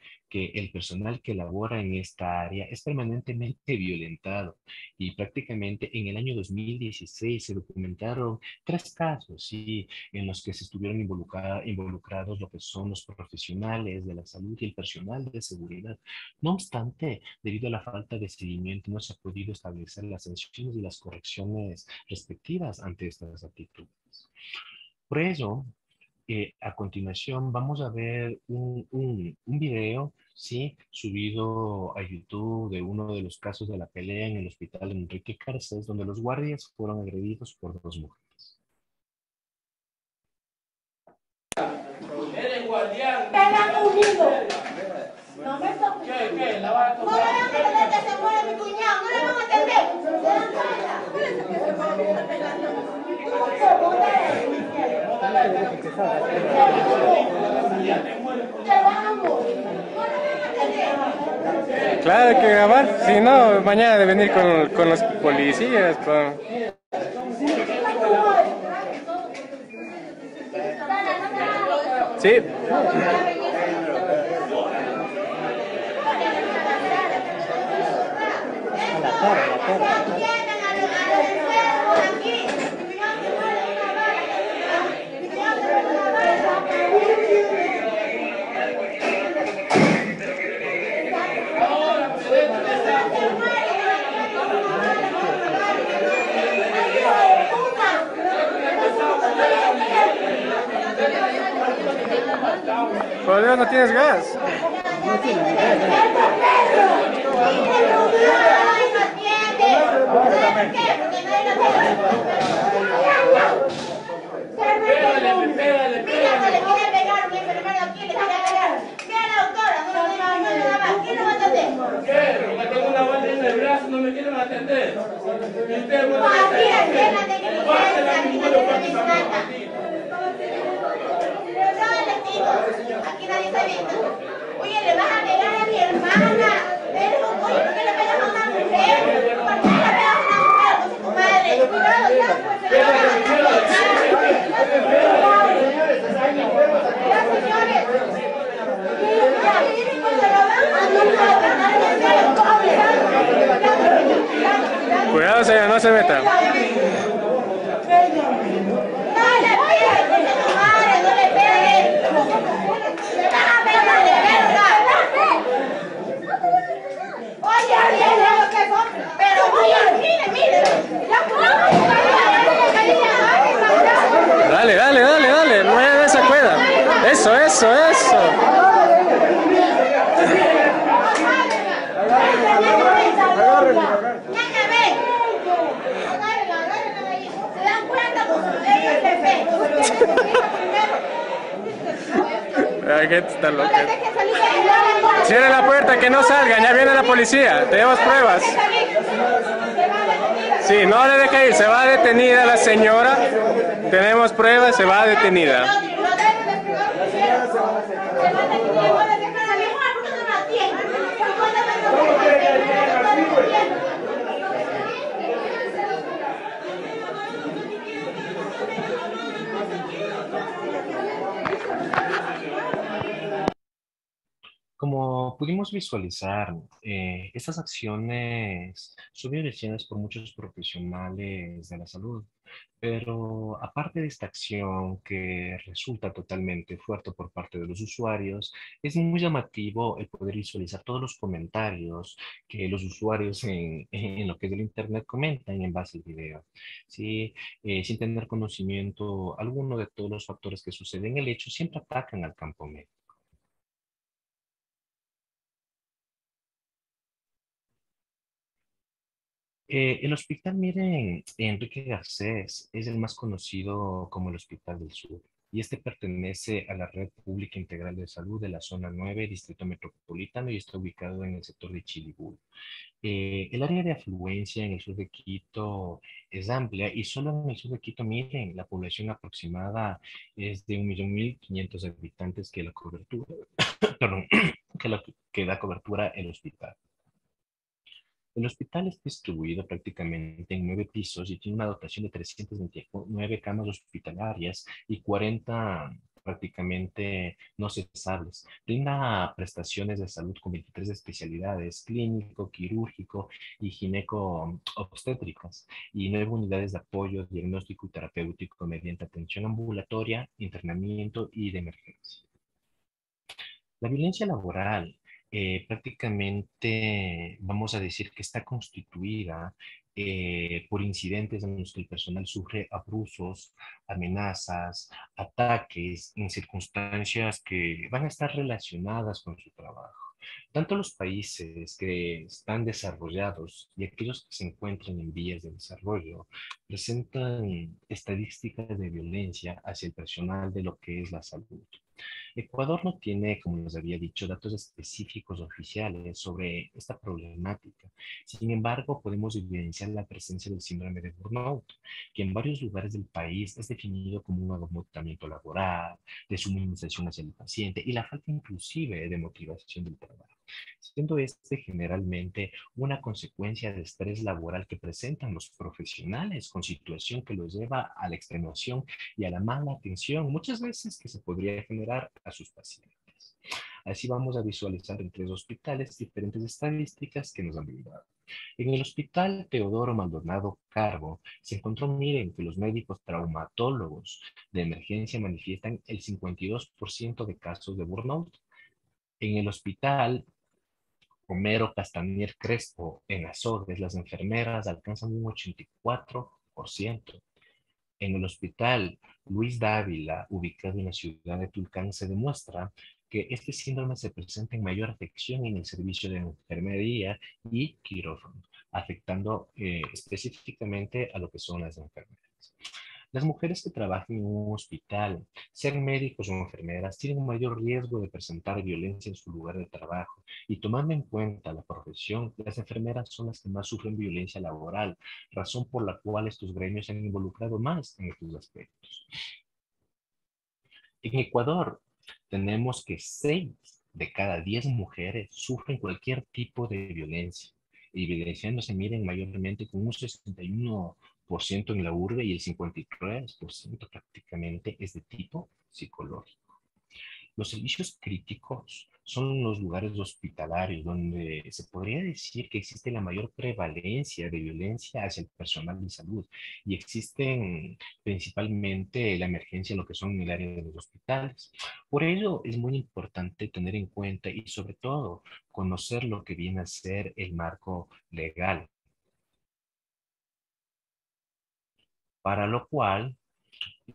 el personal que labora en esta área es permanentemente violentado y prácticamente en el año 2016 se documentaron 3 casos, ¿sí?, en los que se estuvieron involucrados lo que son los profesionales de la salud y el personal de seguridad. No obstante, debido a la falta de seguimiento, no se ha podido establecer las sanciones y las correcciones respectivas ante estas actitudes. Por ello, a continuación vamos a ver un video, ¿sí?, subido a YouTube de uno de los casos de la pelea en el hospital Enrique Garcés, donde los guardias fueron agredidos por 2 mujeres. Eres guardián. Pégame un nido. No me toques. ¿Qué? ¿La vas a tocar? No le van a entender que se muere mi cuñado. No le van a entender. Se dan cuenta. Fíjense que se muere mi está pegando. Te van a morir. No le van a entender. Claro, hay que grabar. Si no, mañana de venir con los policías. Sí. Por Dios, no tienes gas. Tengo una bala en el brazo, no me quieren atender. Aquí nadie está viendo. Oye, le vas a pegar a mi hermana. Oye, ¿por qué le pegas a una mujer? ¿Por qué le pegas a una mujer? Pues tu madre. Cuidado, ya, pues. Ya, señores. Ya, miren cuando lo van. Cuidado, señor, no se meta. Dale, dale, dale, dale, no me esa cuerda. Eso, eso, eso. ¿Se dan cuenta? Ella se ve. La gente está loca. Cierre la puerta, que no salgan, ya viene la policía. Tenemos pruebas. Sí, no le deje ir, se va detenida la señora. Tenemos pruebas, se va detenida. Como pudimos visualizar, estas acciones son violaciones por muchos profesionales de la salud, pero aparte de esta acción que resulta totalmente fuerte por parte de los usuarios, es muy llamativo el poder visualizar todos los comentarios que los usuarios en lo que es el Internet comentan en base al video, ¿sí? Sin tener conocimiento alguno de todos los factores que suceden en el hecho, siempre atacan al campo médico. El hospital, miren, Enrique Garcés es el más conocido como el Hospital del Sur y este pertenece a la Red Pública Integral de Salud de la Zona 9, Distrito Metropolitano y está ubicado en el sector de Chilibú. El área de afluencia en el sur de Quito es amplia y solo en el sur de Quito, miren, la población aproximada es de 1.500.000 habitantes que la cobertura, perdón, que da cobertura el hospital. El hospital es distribuido prácticamente en 9 pisos y tiene una dotación de 329 camas hospitalarias y 40 prácticamente no cesables. Brinda prestaciones de salud con 23 especialidades, clínico, quirúrgico y gineco-obstétricas, y 9 unidades de apoyo diagnóstico y terapéutico mediante atención ambulatoria, internamiento y de emergencia. La violencia laboral prácticamente vamos a decir que está constituida por incidentes en los que el personal sufre abusos, amenazas, ataques en circunstancias que van a estar relacionadas con su trabajo. Tanto los países que están desarrollados y aquellos que se encuentran en vías de desarrollo presentan estadísticas de violencia hacia el personal de lo que es la salud. Ecuador no tiene, como les había dicho, datos específicos oficiales sobre esta problemática. Sin embargo, podemos evidenciar la presencia del síndrome de burnout, que en varios lugares del país es definido como un agotamiento laboral, deshumanización hacia el paciente y la falta inclusive de motivación del trabajo, siendo este generalmente una consecuencia de estrés laboral que presentan los profesionales con situación que los lleva a la extenuación y a la mala atención, muchas veces que se podría generar a sus pacientes. Así vamos a visualizar en 3 hospitales diferentes estadísticas que nos han brindado. En el Hospital Teodoro Maldonado Carbo se encontró, miren, que los médicos traumatólogos de emergencia manifiestan el 52% de casos de burnout. En el Hospital Homero Castañer Crespo en Azogues, las enfermeras alcanzan un 84%. En el Hospital Luis Dávila, ubicado en la ciudad de Tulcán, se demuestra que este síndrome se presenta en mayor afección en el servicio de enfermería y quirófano, afectando específicamente a lo que son las enfermeras. Las mujeres que trabajan en un hospital, sean médicos o enfermeras, tienen un mayor riesgo de presentar violencia en su lugar de trabajo. Y tomando en cuenta la profesión, las enfermeras son las que más sufren violencia laboral, razón por la cual estos gremios se han involucrado más en estos aspectos. En Ecuador, tenemos que 6 de cada 10 mujeres sufren cualquier tipo de violencia, evidenciándose, miren, mayormente con un 61% en la urbe y el 53% prácticamente es de tipo psicológico. Los servicios críticos son los lugares hospitalarios donde se podría decir que existe la mayor prevalencia de violencia hacia el personal de salud y existen principalmente la emergencia en lo que son en el área de los hospitales. Por ello es muy importante tener en cuenta y sobre todo conocer lo que viene a ser el marco legal, para lo cual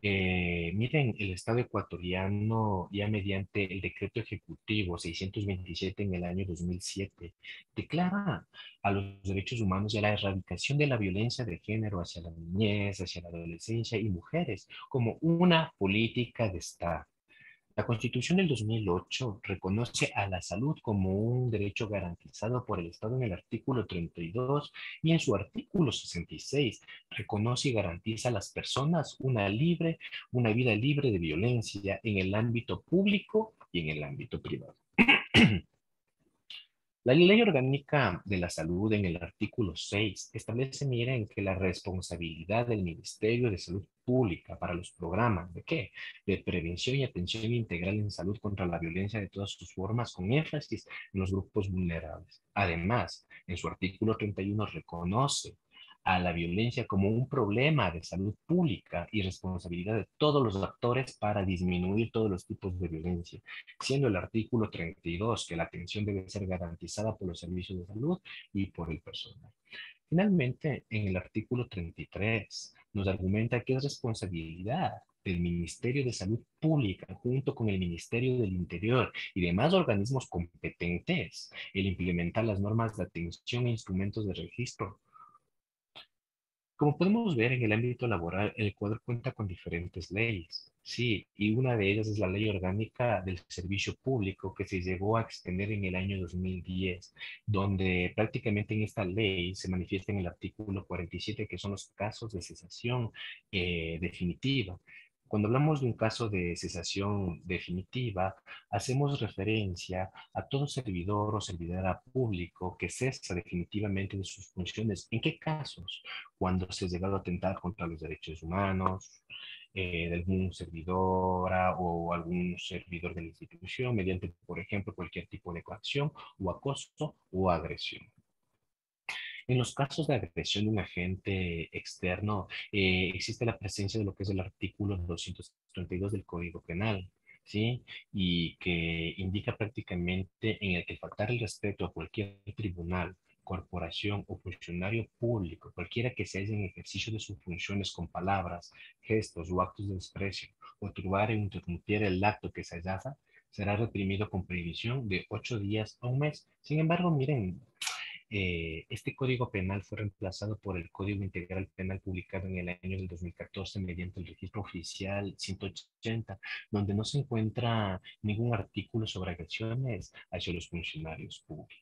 miren, el Estado ecuatoriano, ya mediante el decreto ejecutivo 627 en el año 2007, declara a los derechos humanos y a la erradicación de la violencia de género hacia la niñez, hacia la adolescencia y mujeres como una política de Estado. La Constitución del 2008 reconoce a la salud como un derecho garantizado por el Estado en el artículo 32 y en su artículo 66 reconoce y garantiza a las personas una vida libre de violencia en el ámbito público y en el ámbito privado. La Ley Orgánica de la Salud en el artículo 6 establece, miren, que la responsabilidad del Ministerio de Salud Pública para los programas ¿de qué? De prevención y atención integral en salud contra la violencia de todas sus formas, con énfasis en los grupos vulnerables. Además, en su artículo 31 reconoce a la violencia como un problema de salud pública y responsabilidad de todos los actores para disminuir todos los tipos de violencia, siendo el artículo 32 que la atención debe ser garantizada por los servicios de salud y por el personal. Finalmente, en el artículo 33 nos argumenta que es responsabilidad del Ministerio de Salud Pública, junto con el Ministerio del Interior y demás organismos competentes, el implementar las normas de atención e instrumentos de registro. Como podemos ver en el ámbito laboral, el Ecuador cuenta con diferentes leyes. Sí, y una de ellas es la Ley Orgánica del Servicio Público que se llegó a extender en el año 2010, donde prácticamente en esta ley se manifiesta en el artículo 47 que son los casos de cesación definitiva. Cuando hablamos de un caso de cesación definitiva, hacemos referencia a todo servidor o servidora público que cesa definitivamente de sus funciones. ¿En qué casos? Cuando se ha llegado a atentar contra los derechos humanos de algún servidora o algún servidor de la institución mediante, por ejemplo, cualquier tipo de coacción o acoso o agresión. En los casos de agresión de un agente externo, existe la presencia de lo que es el artículo 232 del Código Penal, ¿sí? Y que indica prácticamente en el que faltar el respeto a cualquier tribunal, corporación o funcionario público, cualquiera que se haya en ejercicio de sus funciones con palabras, gestos o actos de desprecio, o turbar o interrumpir el acto que se hallaza, será reprimido con prohibición de 8 días a un mes. Sin embargo, miren, este código penal fue reemplazado por el Código Integral Penal publicado en el año del 2014 mediante el registro oficial 180, donde no se encuentra ningún artículo sobre agresiones hacia los funcionarios públicos.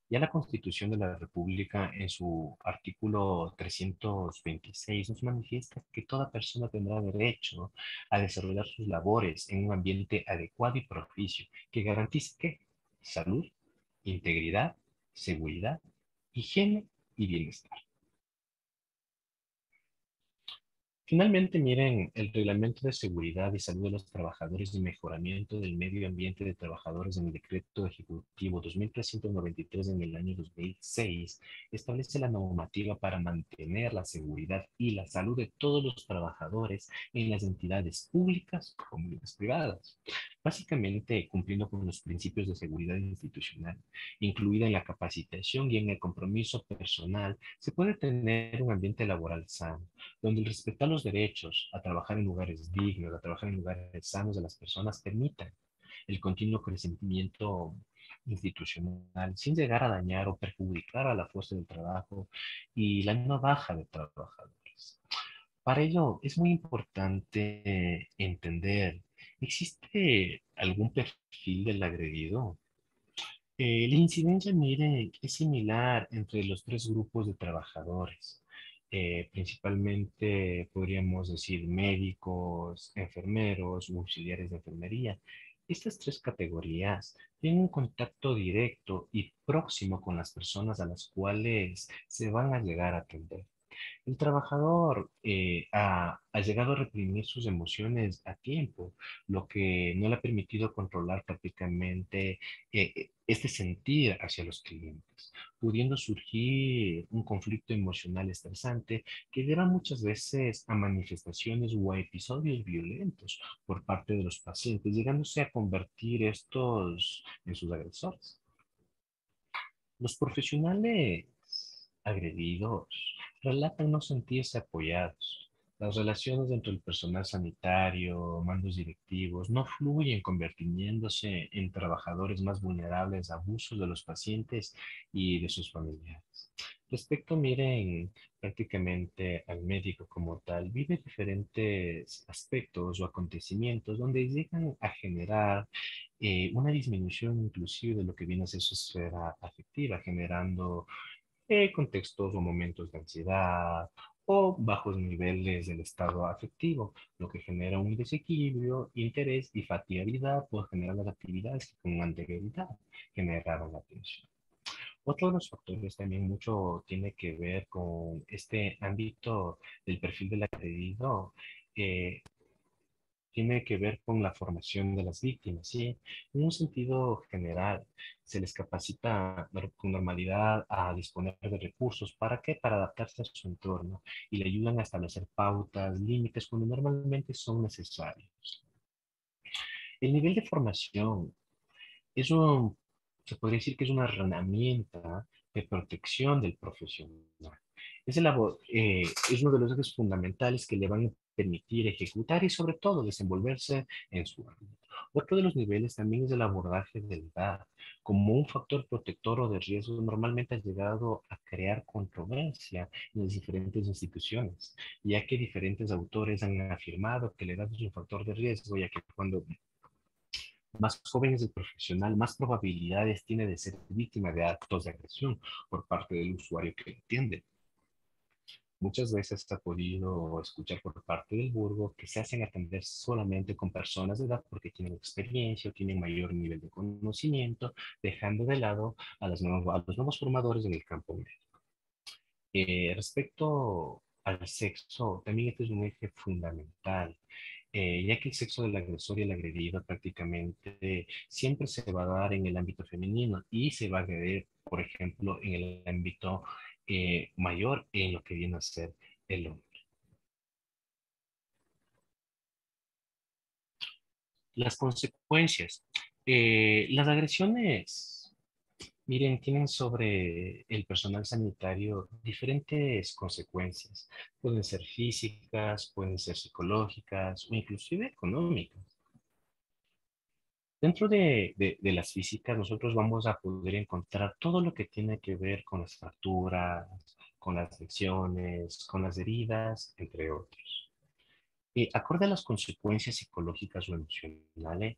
Ya la Constitución de la República, en su artículo 326, nos manifiesta que toda persona tendrá derecho a desarrollar sus labores en un ambiente adecuado y propicio que garantice ¿qué? Salud, integridad, seguridad, higiene y bienestar. Finalmente, miren, el Reglamento de Seguridad y Salud de los Trabajadores y Mejoramiento del Medio Ambiente de Trabajadores en el Decreto Ejecutivo 2393 en el año 2006 establece la normativa para mantener la seguridad y la salud de todos los trabajadores en las entidades públicas como en las privadas, básicamente cumpliendo con los principios de seguridad institucional, incluida en la capacitación y en el compromiso personal, se puede tener un ambiente laboral sano donde el respetar los derechos a trabajar en lugares dignos, a trabajar en lugares sanos de las personas permitan el continuo crecimiento institucional, sin llegar a dañar o perjudicar a la fuerza del trabajo y la no baja de trabajadores. Para ello es muy importante entender, ¿existe algún perfil del agredido? La incidencia, mire, es similar entre los tres grupos de trabajadores. Principalmente podríamos decir médicos, enfermeros, auxiliares de enfermería. Estas tres categorías tienen un contacto directo y próximo con las personas a las cuales se van a llegar a atender. El trabajador ha llegado a reprimir sus emociones a tiempo, lo que no le ha permitido controlar prácticamente este sentir hacia los clientes, pudiendo surgir un conflicto emocional estresante que lleva muchas veces a manifestaciones o a episodios violentos por parte de los pacientes, llegándose a convertir estos en sus agresores. Los profesionales agredidos relatan no sentirse apoyados. Las relaciones entre el personal sanitario, mandos directivos, no fluyen, convirtiéndose en trabajadores más vulnerables a abusos de los pacientes y de sus familiares. Respecto, miren, prácticamente al médico como tal, vive diferentes aspectos o acontecimientos donde llegan a generar una disminución inclusive de lo que viene a ser su esfera afectiva, generando contextos o momentos de ansiedad o bajos niveles del estado afectivo, lo que genera un desequilibrio, interés y fatigabilidad por generar las actividades que con anterioridad generaron la atención. Otro de los factores también mucho tiene que ver con este ámbito del perfil del agredido, eh, tiene que ver con la formación de las víctimas, ¿sí? En un sentido general, se les capacita con normalidad a disponer de recursos. ¿Para qué? Para adaptarse a su entorno y le ayudan a establecer pautas, límites, cuando normalmente son necesarios. El nivel de formación es se podría decir que es una herramienta de protección del profesional. Es uno de los ejes fundamentales que le van a permitir ejecutar y sobre todo desenvolverse en su ámbito. Otro de los niveles también es el abordaje de la edad. Como un factor protector o de riesgo, normalmente ha llegado a crear controversia en las diferentes instituciones, ya que diferentes autores han afirmado que la edad es un factor de riesgo, ya que cuando más joven es el profesional, más probabilidades tiene de ser víctima de actos de agresión por parte del usuario que lo atiende. Muchas veces se ha podido escuchar por parte del burgo que se hacen atender solamente con personas de edad porque tienen experiencia o tienen mayor nivel de conocimiento, dejando de lado a, a los nuevos formadores en el campo médico. Respecto al sexo, también este es un eje fundamental, ya que el sexo del agresor y el agredido prácticamente siempre se va a dar en el ámbito femenino y se va a agredir, por ejemplo, en el ámbito mayor en lo que viene a ser el hombre. Las consecuencias. Las agresiones, miren, tienen sobre el personal sanitario diferentes consecuencias. Pueden ser físicas, pueden ser psicológicas o inclusive económicas. Dentro de las físicas, nosotros vamos a poder encontrar todo lo que tiene que ver con las fracturas, con las lesiones, con las heridas, entre otros. Acorde a las consecuencias psicológicas o emocionales,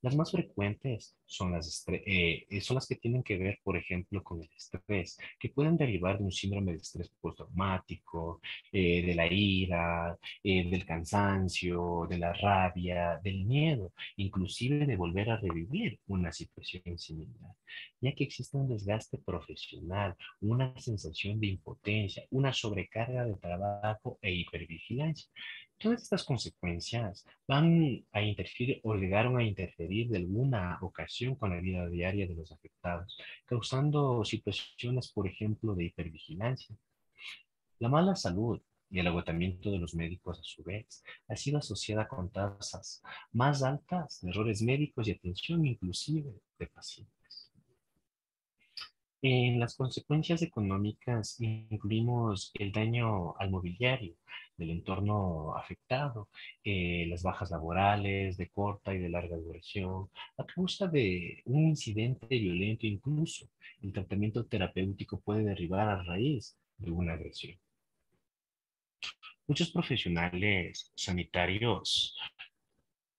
las más frecuentes son son las que tienen que ver, por ejemplo, con el estrés, que pueden derivar de un síndrome de estrés postraumático, de la ira, del cansancio, de la rabia, del miedo, inclusive de volver a revivir una situación similar, ya que existe un desgaste profesional, una sensación de impotencia, una sobrecarga de trabajo e hipervigilancia. Todas estas consecuencias van a interferir o llegaron a interferir de alguna ocasión con la vida diaria de los afectados, causando situaciones, por ejemplo, de hipervigilancia. La mala salud y el agotamiento de los médicos, a su vez, ha sido asociada con tasas más altas de errores médicos y atención inclusive de pacientes. En las consecuencias económicas incluimos el daño al mobiliario, del entorno afectado, las bajas laborales de corta y de larga duración, a causa de un incidente violento, incluso el tratamiento terapéutico puede derribar a raíz de una agresión. Muchos profesionales sanitarios,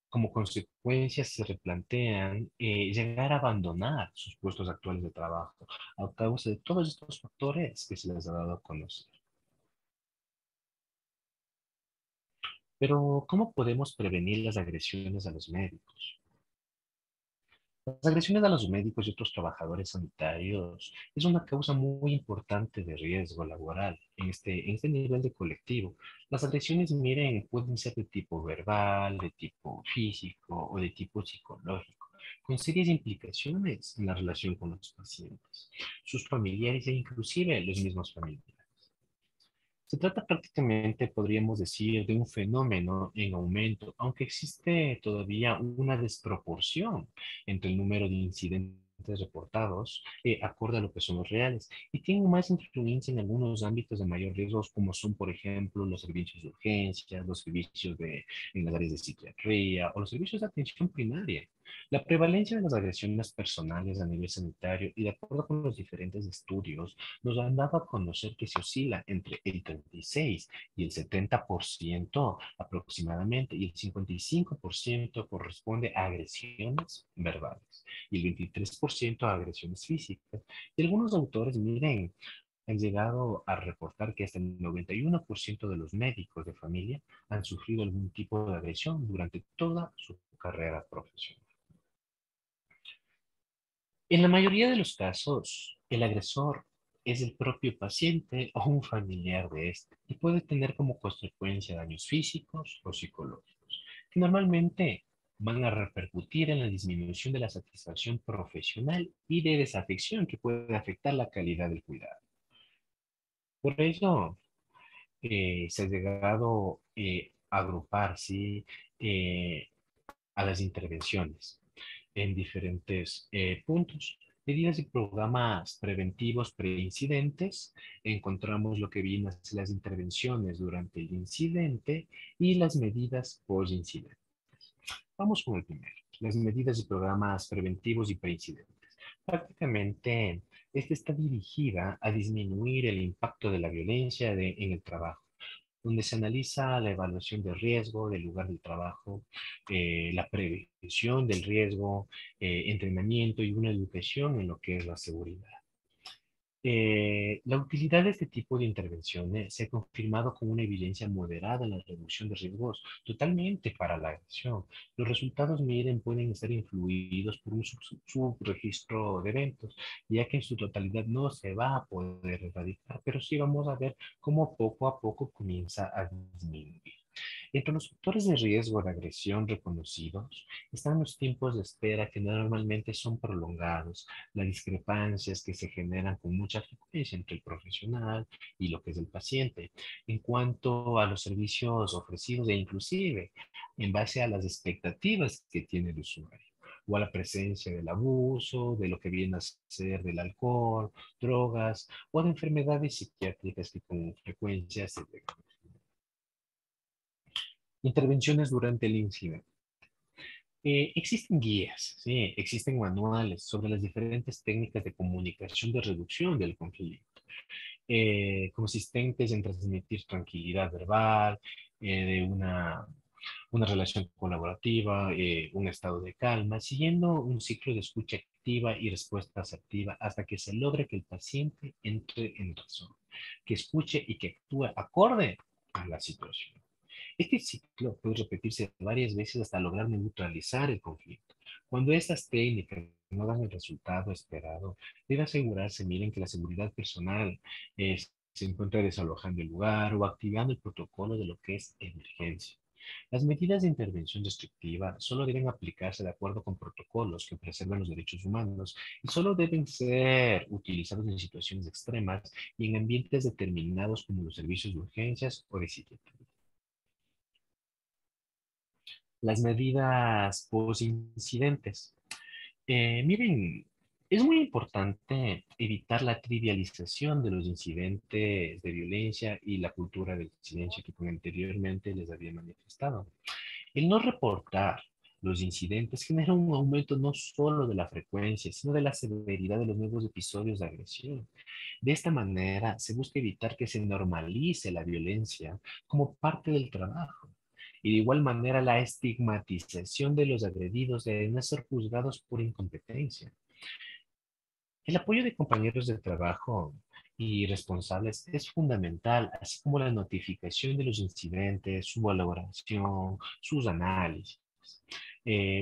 como consecuencia, se replantean llegar a abandonar sus puestos actuales de trabajo a causa de todos estos factores que se les ha dado a conocer. Pero, ¿cómo podemos prevenir las agresiones a los médicos? Las agresiones a los médicos y otros trabajadores sanitarios es una causa muy importante de riesgo laboral en este nivel de colectivo. Las agresiones, miren, pueden ser de tipo verbal, de tipo físico o de tipo psicológico, con serias implicaciones en la relación con los pacientes, sus familiares e inclusive los mismos familiares. Se trata prácticamente, podríamos decir, de un fenómeno en aumento, aunque existe todavía una desproporción entre el número de incidentes reportados, acorde a lo que son los reales, y tienen más influencia en algunos ámbitos de mayor riesgo, como son, por ejemplo, los servicios de urgencias, los servicios en las áreas de psiquiatría o los servicios de atención primaria. La prevalencia de las agresiones personales a nivel sanitario y de acuerdo con los diferentes estudios, nos han dado a conocer que se oscila entre el 36 y el 70% aproximadamente, y el 55% corresponde a agresiones verbales y el 23% a agresiones físicas. Y algunos autores, miren, han llegado a reportar que hasta el 91% de los médicos de familia han sufrido algún tipo de agresión durante toda su carrera profesional. En la mayoría de los casos, el agresor es el propio paciente o un familiar de este y puede tener como consecuencia daños físicos o psicológicos, que normalmente van a repercutir en la disminución de la satisfacción profesional y de desafección que puede afectar la calidad del cuidado. Por ello, se ha llegado a agrupar, ¿sí? eh, a las intervenciones en diferentes puntos. Medidas y programas preventivos preincidentes. Encontramos lo que vienen a ser las intervenciones durante el incidente y las medidas post-incidente. Vamos con el primero, las medidas y programas preventivos y preincidentes. Prácticamente, esta está dirigida a disminuir el impacto de la violencia en el trabajo, donde se analiza la evaluación de riesgo del lugar del trabajo, la prevención del riesgo, entrenamiento y una educación en lo que es la seguridad. La utilidad de este tipo de intervenciones se ha confirmado con una evidencia moderada en la reducción de riesgos totalmente para la agresión. Los resultados, miren, pueden estar influidos por un subregistro de eventos, ya que en su totalidad no se va a poder erradicar, pero sí vamos a ver cómo poco a poco comienza a disminuir. Entre los factores de riesgo de agresión reconocidos están los tiempos de espera que normalmente son prolongados, las discrepancias que se generan con mucha frecuencia entre el profesional y lo que es el paciente, en cuanto a los servicios ofrecidos e inclusive en base a las expectativas que tiene el usuario o a la presencia del abuso, de lo que viene a ser del alcohol, drogas o de enfermedades psiquiátricas que con frecuencia se detectan. Intervenciones durante el incidente. Existen guías, ¿sí? Existen manuales sobre las diferentes técnicas de comunicación de reducción del conflicto, consistentes en transmitir tranquilidad verbal, de una relación colaborativa, un estado de calma, siguiendo un ciclo de escucha activa y respuesta asertiva hasta que se logre que el paciente entre en razón, que escuche y que actúe acorde a la situación. Este ciclo puede repetirse varias veces hasta lograr neutralizar el conflicto. Cuando estas técnicas no dan el resultado esperado, debe asegurarse, miren, que la seguridad personal se encuentra desalojando el lugar o activando el protocolo de lo que es emergencia. Las medidas de intervención restrictiva solo deben aplicarse de acuerdo con protocolos que preservan los derechos humanos y solo deben ser utilizados en situaciones extremas y en ambientes determinados como los servicios de urgencias o de psiquiatría. Las medidas post-incidentes. Miren, Es muy importante evitar la trivialización de los incidentes de violencia y la cultura del silencio que como anteriormente les había manifestado. El no reportar los incidentes genera un aumento no solo de la frecuencia, sino de la severidad de los nuevos episodios de agresión. De esta manera, se busca evitar que se normalice la violencia como parte del trabajo. Y de igual manera, la estigmatización de los agredidos de no ser juzgados por incompetencia. El apoyo de compañeros de trabajo y responsables es fundamental, así como la notificación de los incidentes, su valoración, sus análisis,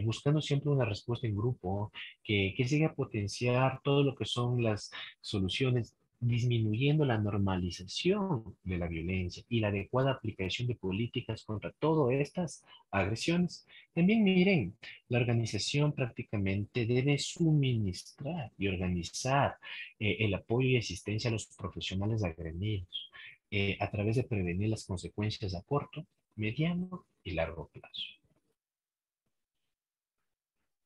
buscando siempre una respuesta en grupo que llegue a potenciar todo lo que son las soluciones, disminuyendo la normalización de la violencia y la adecuada aplicación de políticas contra todas estas agresiones. También miren, la organización prácticamente debe suministrar y organizar el apoyo y asistencia a los profesionales agredidos a través de prevenir las consecuencias a corto, mediano y largo plazo.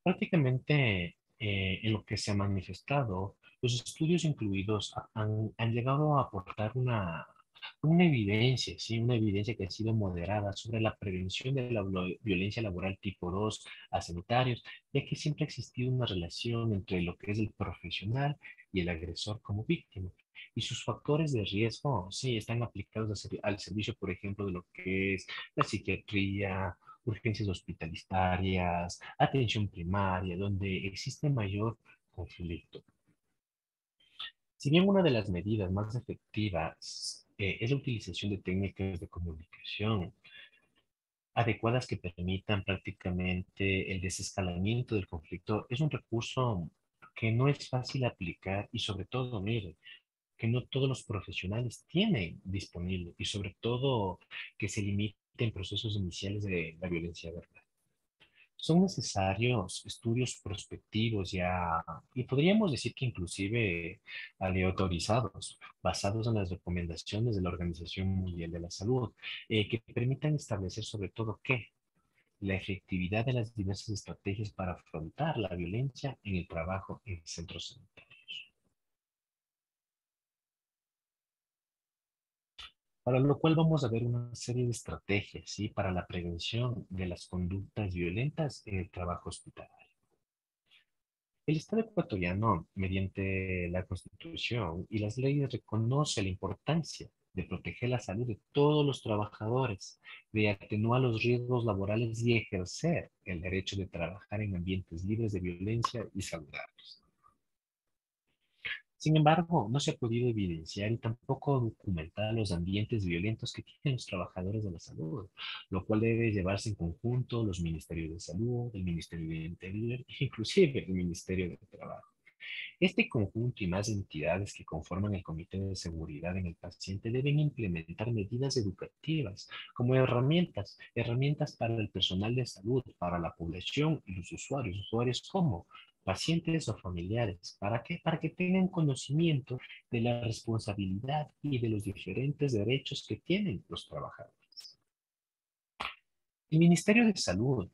Prácticamente en lo que se ha manifestado, los estudios incluidos han llegado a aportar una evidencia, ¿sí? Una evidencia que ha sido moderada sobre la prevención de la violencia laboral tipo 2 a sanitarios, ya que siempre ha existido una relación entre lo que es el profesional y el agresor como víctima. Y sus factores de riesgo, sí, están aplicados al servicio, por ejemplo, de lo que es la psiquiatría, urgencias hospitalarias, atención primaria, donde existe mayor conflicto. Si bien una de las medidas más efectivas es la utilización de técnicas de comunicación adecuadas que permitan prácticamente el desescalamiento del conflicto, es un recurso que no es fácil aplicar y sobre todo, mire, que no todos los profesionales tienen disponible y sobre todo que se limiten procesos iniciales de la violencia verbal. Son necesarios estudios prospectivos ya, y podríamos decir que inclusive aleatorizados, basados en las recomendaciones de la Organización Mundial de la Salud, que permitan establecer sobre todo qué, la efectividad de las diversas estrategias para afrontar la violencia en el trabajo en centros sanitarios. Para lo cual vamos a ver una serie de estrategias, ¿sí? Para la prevención de las conductas violentas en el trabajo hospitalario. El Estado ecuatoriano, mediante la Constitución y las leyes, reconoce la importancia de proteger la salud de todos los trabajadores, de atenuar los riesgos laborales y ejercer el derecho de trabajar en ambientes libres de violencia y saludables. Sin embargo, no se ha podido evidenciar y tampoco documentar los ambientes violentos que tienen los trabajadores de la salud, lo cual debe llevarse en conjunto los ministerios de salud, el Ministerio de Interior e inclusive el Ministerio de Trabajo. Este conjunto y más entidades que conforman el Comité de Seguridad en el Paciente deben implementar medidas educativas como herramientas para el personal de salud, para la población y los usuarios, usuarios como pacientes o familiares. ¿Para qué? Para que tengan conocimiento de la responsabilidad y de los diferentes derechos que tienen los trabajadores. El Ministerio de Salud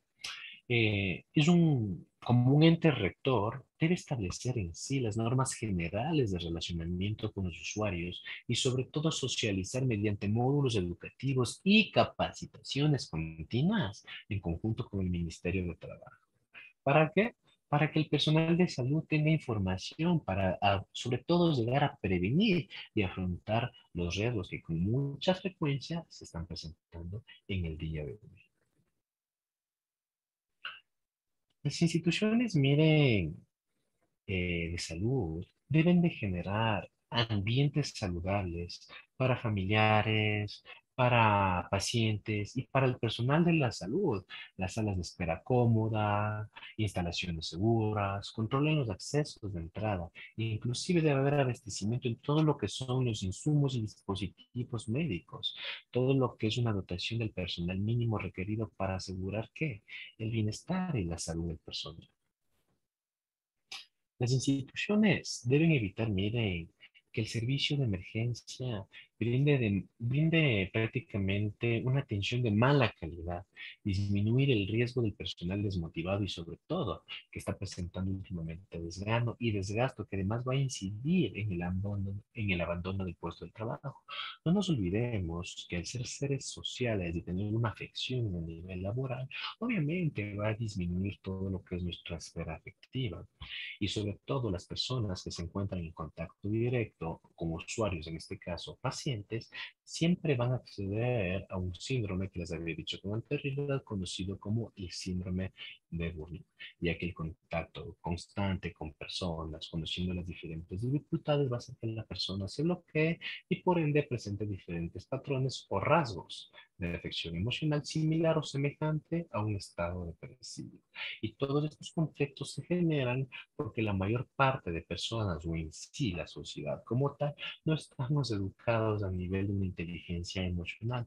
como un ente rector, debe establecer en sí las normas generales de relacionamiento con los usuarios y sobre todo socializar mediante módulos educativos y capacitaciones continuas en conjunto con el Ministerio de Trabajo. ¿Para qué? Para que el personal de salud tenga información para, sobre todo, llegar a prevenir y afrontar los riesgos que con mucha frecuencia se están presentando en el día de hoy. Las instituciones, miren, de salud deben de generar ambientes saludables para familiares, para pacientes y para el personal de la salud. Las salas de espera cómoda, instalaciones seguras, controlen los accesos de entrada. E inclusive debe haber abastecimiento en todo lo que son los insumos y dispositivos médicos, todo lo que es una dotación del personal mínimo requerido para asegurar que el bienestar y la salud del personal. Las instituciones deben evitar, miren, que el servicio de emergencia brinde prácticamente una atención de mala calidad, disminuir el riesgo del personal desmotivado y sobre todo que está presentando últimamente desgano y desgasto que además va a incidir en el abandono del puesto de trabajo. No nos olvidemos que al ser seres sociales y tener una afección a nivel laboral, obviamente va a disminuir todo lo que es nuestra esfera afectiva y sobre todo las personas que se encuentran en contacto directo con usuarios, en este caso pacientes, siempre van a acceder a un síndrome que les había dicho con anterioridad, conocido como el síndrome de bullying, ya que el contacto constante con personas, conociendo las diferentes dificultades, va a hacer que la persona se bloquee y por ende presente diferentes patrones o rasgos de afección emocional similar o semejante a un estado depresivo. Y todos estos conflictos se generan porque la mayor parte de personas o en sí la sociedad como tal no estamos educados a nivel de una inteligencia emocional,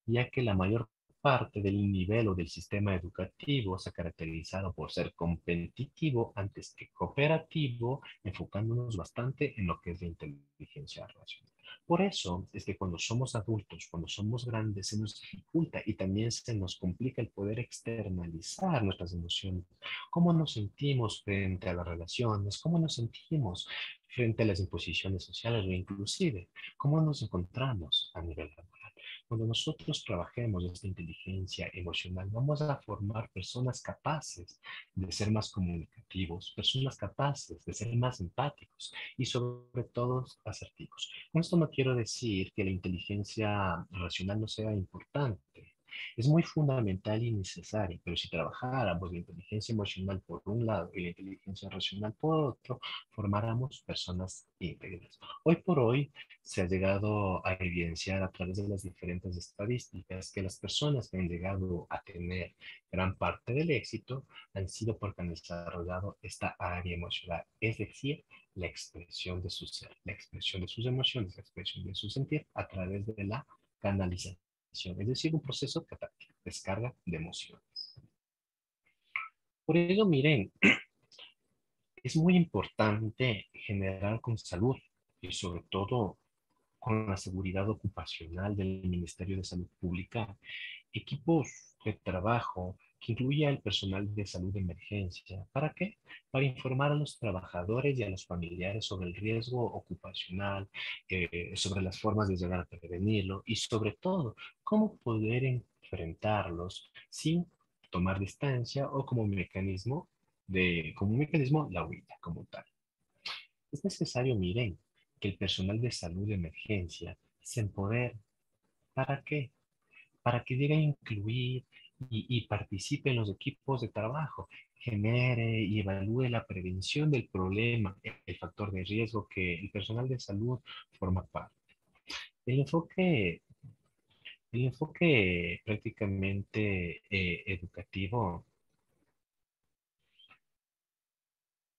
ya que la mayor parte del nivel o del sistema educativo se ha caracterizado por ser competitivo antes que cooperativo, enfocándonos bastante en lo que es la inteligencia racional. Por eso es que cuando somos adultos, cuando somos grandes, se nos dificulta y también se nos complica el poder externalizar nuestras emociones. ¿Cómo nos sentimos frente a las relaciones? ¿Cómo nos sentimos frente a las imposiciones sociales o inclusive cómo nos encontramos a nivel laboral? Cuando nosotros trabajemos esta inteligencia emocional, vamos a formar personas capaces de ser más comunicativos, personas capaces de ser más empáticos y sobre todo asertivos. Con esto no quiero decir que la inteligencia racional no sea importante. Es muy fundamental y necesaria, pero si trabajáramos la inteligencia emocional por un lado y la inteligencia racional por otro, formáramos personas íntegras. Hoy por hoy, se ha llegado a evidenciar a través de las diferentes estadísticas que las personas que han llegado a tener gran parte del éxito han sido porque han desarrollado esta área emocional, es decir, la expresión de su ser, la expresión de sus emociones, la expresión de su sentir a través de la canalización, es decir, un proceso catártico, descarga de emociones. Por ello, miren, es muy importante generar con salud y sobre todo con la seguridad ocupacional del Ministerio de Salud Pública, equipos de trabajo que incluya el personal de salud de emergencia. ¿Para qué? Para informar a los trabajadores y a los familiares sobre el riesgo ocupacional, sobre las formas de llegar a prevenirlo y sobre todo cómo poder enfrentarlos sin tomar distancia o como un mecanismo la huida como tal. Es necesario, miren, que el personal de salud de emergencia se empodere. ¿Para qué? Para que llegue a incluir y participe en los equipos de trabajo, genere y evalúe la prevención del problema, el factor de riesgo que el personal de salud forma parte. El enfoque, el enfoque prácticamente educativo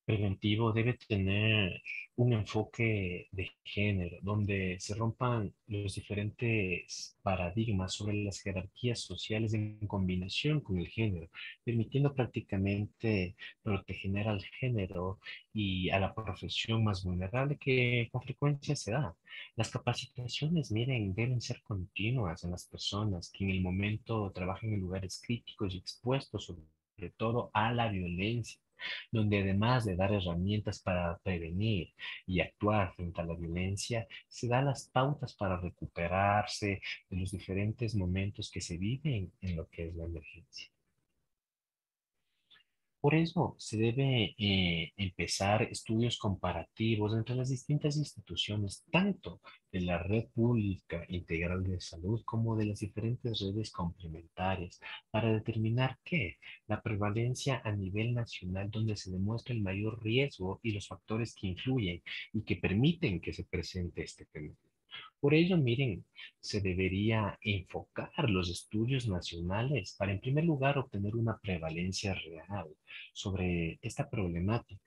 preventivo debe tener un enfoque de género, donde se rompan los diferentes paradigmas sobre las jerarquías sociales en combinación con el género, permitiendo prácticamente proteger al género y a la profesión más vulnerable que con frecuencia se da. Las capacitaciones, miren, deben ser continuas en las personas que en el momento trabajan en lugares críticos y expuestos sobre todo a la violencia, donde además de dar herramientas para prevenir y actuar frente a la violencia, se da las pautas para recuperarse de los diferentes momentos que se viven en lo que es la emergencia. Por eso se debe empezar estudios comparativos entre las distintas instituciones, tanto de la red pública integral de salud como de las diferentes redes complementarias, para determinar qué, la prevalencia a nivel nacional donde se demuestra el mayor riesgo y los factores que influyen y que permiten que se presente este fenómeno. Por ello, miren, se debería enfocar los estudios nacionales para, en primer lugar, obtener una prevalencia real sobre esta problemática,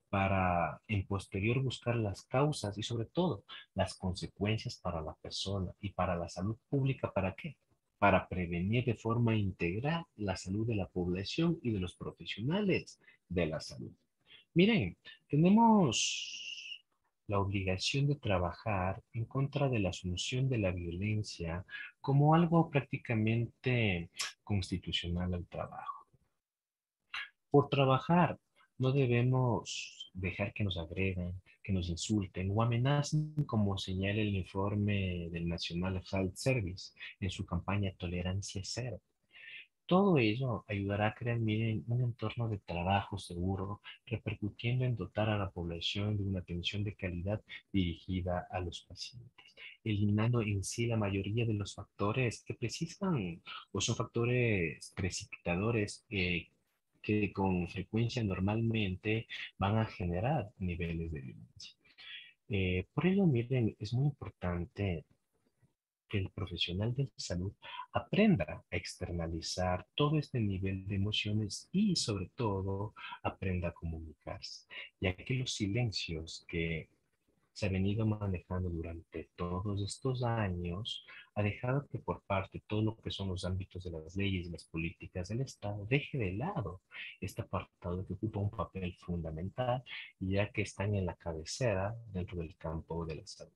para en posterior buscar las causas y sobre todo las consecuencias para la persona y para la salud pública. ¿Para qué? Para prevenir de forma integral la salud de la población y de los profesionales de la salud. Miren, tenemos la obligación de trabajar en contra de la asunción de la violencia como algo prácticamente constitucional al trabajo. Por trabajar, no debemos dejar que nos agredan, que nos insulten o amenacen, como señala el informe del National Health Service en su campaña Tolerancia Cero. Todo ello ayudará a crear, miren, un entorno de trabajo seguro, repercutiendo en dotar a la población de una atención de calidad dirigida a los pacientes, eliminando en sí la mayoría de los factores que precisan o son factores precipitadores que con frecuencia normalmente van a generar niveles de violencia. Por ello, miren, es muy importante que el profesional de salud aprenda a externalizar todo este nivel de emociones y sobre todo aprenda a comunicarse, ya que los silencios que se ha venido manejando durante todos estos años ha dejado que por parte todo lo que son los ámbitos de las leyes y las políticas del Estado deje de lado este apartado que ocupa un papel fundamental, ya que están en la cabecera dentro del campo de la salud.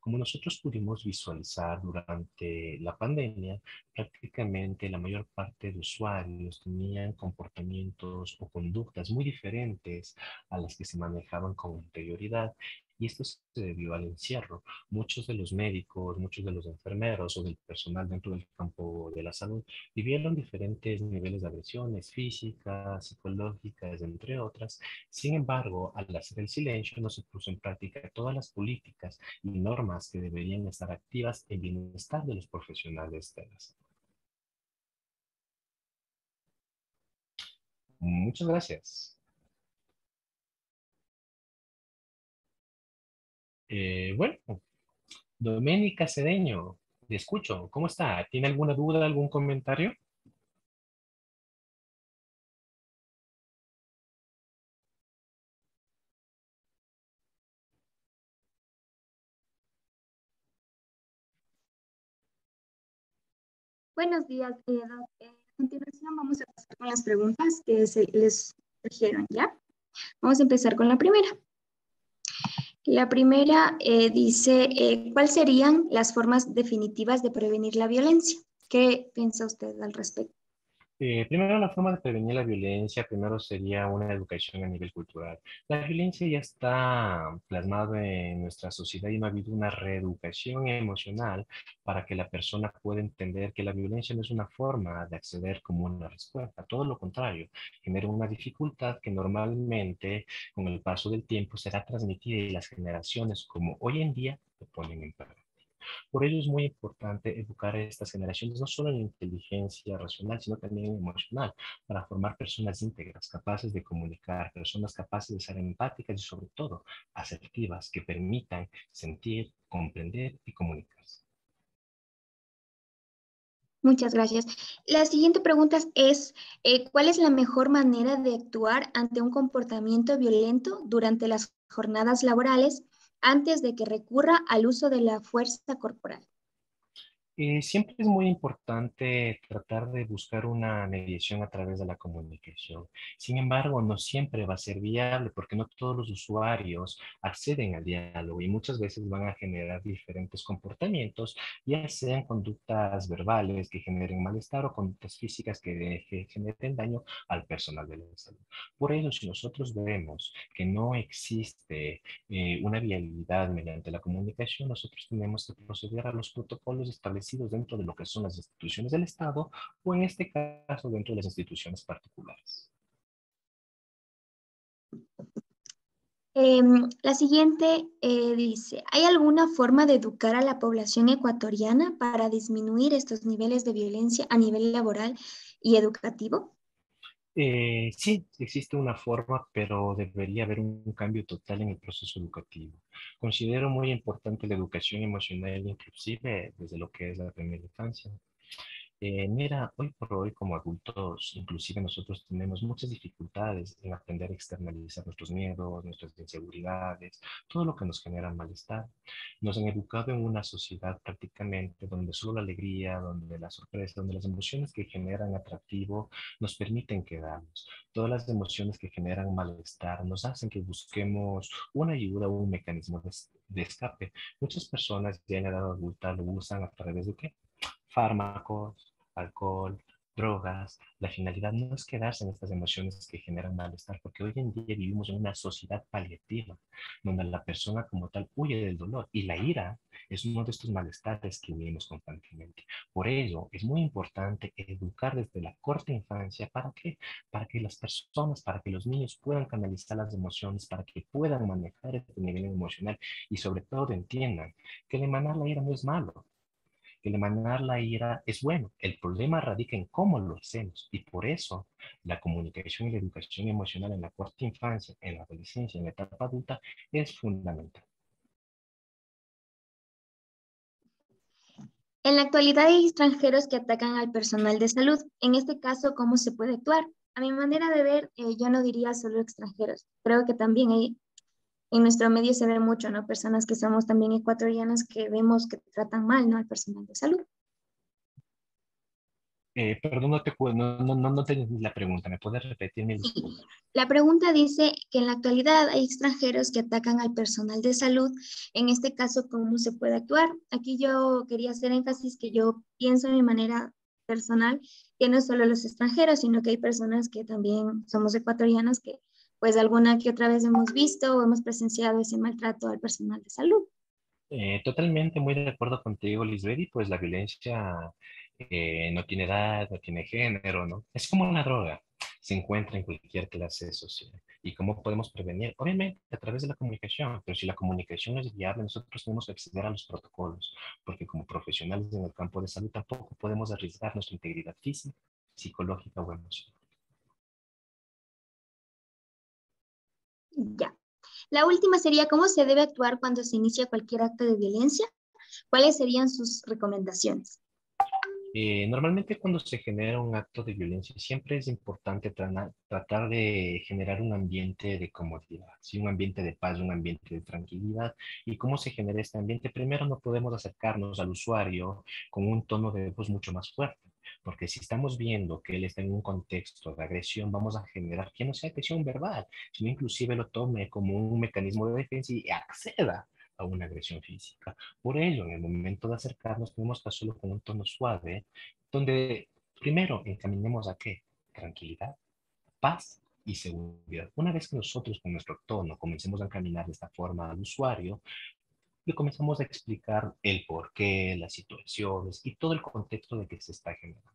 Como nosotros pudimos visualizar durante la pandemia, prácticamente la mayor parte de usuarios tenían comportamientos o conductas muy diferentes a las que se manejaban con anterioridad. Y esto se debió al encierro. Muchos de los médicos, muchos de los enfermeros o del personal dentro del campo de la salud vivieron diferentes niveles de agresiones físicas, psicológicas, entre otras. Sin embargo, al hacer el silencio no se puso en práctica todas las políticas y normas que deberían estar activas en bienestar de los profesionales de la salud. Muchas gracias. Bueno, Doménica Cedeño, le escucho. ¿Cómo está? ¿Tiene alguna duda, algún comentario? Buenos días, a continuación vamos a pasar con las preguntas que se les trajeron, ¿ya? Vamos a empezar con la primera. La primera dice, ¿cuáles serían las formas definitivas de prevenir la violencia? ¿Qué piensa usted al respecto? Primero, la forma de prevenir la violencia, primero sería una educación a nivel cultural. La violencia ya está plasmada en nuestra sociedad y no ha habido una reeducación emocional para que la persona pueda entender que la violencia no es una forma de acceder como una respuesta. Todo lo contrario, genera una dificultad que normalmente con el paso del tiempo será transmitida y las generaciones como hoy en día lo ponen en práctica. Por ello es muy importante educar a estas generaciones no solo en inteligencia racional, sino también en emocional, para formar personas íntegras, capaces de comunicar, personas capaces de ser empáticas y sobre todo asertivas, que permitan sentir, comprender y comunicarse. Muchas gracias. La siguiente pregunta es, ¿cuál es la mejor manera de actuar ante un comportamiento violento durante las jornadas laborales antes de que recurra al uso de la fuerza corporal? Siempre es muy importante tratar de buscar una mediación a través de la comunicación. Sin embargo, no siempre va a ser viable porque no todos los usuarios acceden al diálogo y muchas veces van a generar diferentes comportamientos, ya sean conductas verbales que generen malestar o conductas físicas que generen daño al personal de la salud. Por ello, si nosotros vemos que no existe una viabilidad mediante la comunicación, nosotros tenemos que proceder a los protocolos establecidos dentro de lo que son las instituciones del Estado o en este caso dentro de las instituciones particulares. La siguiente dice, ¿hay alguna forma de educar a la población ecuatoriana para disminuir estos niveles de violencia a nivel laboral y educativo? Sí, existe una forma, pero debería haber un cambio total en el proceso educativo. Considero muy importante la educación emocional, inclusive desde lo que es la primera infancia. Mira, hoy por hoy como adultos, inclusive nosotros tenemos muchas dificultades en aprender a externalizar nuestros miedos, nuestras inseguridades, todo lo que nos genera malestar. Nos han educado en una sociedad prácticamente donde solo la alegría, donde la sorpresa, donde las emociones que generan atractivo nos permiten quedarnos. Todas las emociones que generan malestar nos hacen que busquemos una ayuda o un mecanismo de escape. Muchas personas ya en edad adulta lo usan a través de ¿qué? Fármacos, alcohol, drogas. La finalidad no es quedarse en estas emociones que generan malestar, porque hoy en día vivimos en una sociedad paliativa, donde la persona como tal huye del dolor y la ira es uno de estos malestares que vivimos constantemente. Por ello, es muy importante educar desde la corta infancia. ¿Para qué? Para que las personas, para que los niños puedan canalizar las emociones, para que puedan manejar este nivel emocional y sobre todo entiendan que el emanar la ira no es malo, el emanar la ira es bueno. El problema radica en cómo lo hacemos y por eso la comunicación y la educación emocional en la corta infancia, en la adolescencia, en la etapa adulta es fundamental. En la actualidad hay extranjeros que atacan al personal de salud. En este caso, ¿cómo se puede actuar? A mi manera de ver, yo no diría solo extranjeros. Creo que también hay, en nuestro medio se ve mucho, ¿no? Personas que somos también ecuatorianos que vemos que tratan mal, ¿no? Al personal de salud. Perdón, no te entendí la pregunta. ¿Me puedes repetir? Mi Sí. disculpa. La pregunta dice que en la actualidad hay extranjeros que atacan al personal de salud. En este caso, ¿cómo se puede actuar? Aquí yo quería hacer énfasis que yo pienso de mi manera personal que no solo los extranjeros, sino que hay personas que también somos ecuatorianos que pues alguna que otra vez hemos visto o hemos presenciado ese maltrato al personal de salud. Totalmente muy de acuerdo contigo, Lisbeth, y pues la violencia no tiene edad, no tiene género, ¿no? Es como una droga, se encuentra en cualquier clase social. ¿Y cómo podemos prevenir? Obviamente a través de la comunicación, pero si la comunicación no es viable, nosotros tenemos que acceder a los protocolos, porque como profesionales en el campo de salud tampoco podemos arriesgar nuestra integridad física, psicológica o emocional. Ya. La última sería, ¿cómo se debe actuar cuando se inicia cualquier acto de violencia? ¿Cuáles serían sus recomendaciones? Normalmente cuando se genera un acto de violencia siempre es importante tratar de generar un ambiente de comodidad, ¿sí? Un ambiente de paz, un ambiente de tranquilidad. ¿Y cómo se genera este ambiente? Primero no podemos acercarnos al usuario con un tono de voz mucho más fuerte, porque si estamos viendo que él está en un contexto de agresión, vamos a generar que no sea agresión verbal, sino inclusive lo tome como un mecanismo de defensa y acceda a una agresión física. Por ello, en el momento de acercarnos, tenemos que hacerlo con un tono suave, donde primero encaminemos a qué? Tranquilidad, paz y seguridad. Una vez que nosotros con nuestro tono comencemos a caminar de esta forma al usuario, le comenzamos a explicar el porqué, las situaciones y todo el contexto de que se está generando.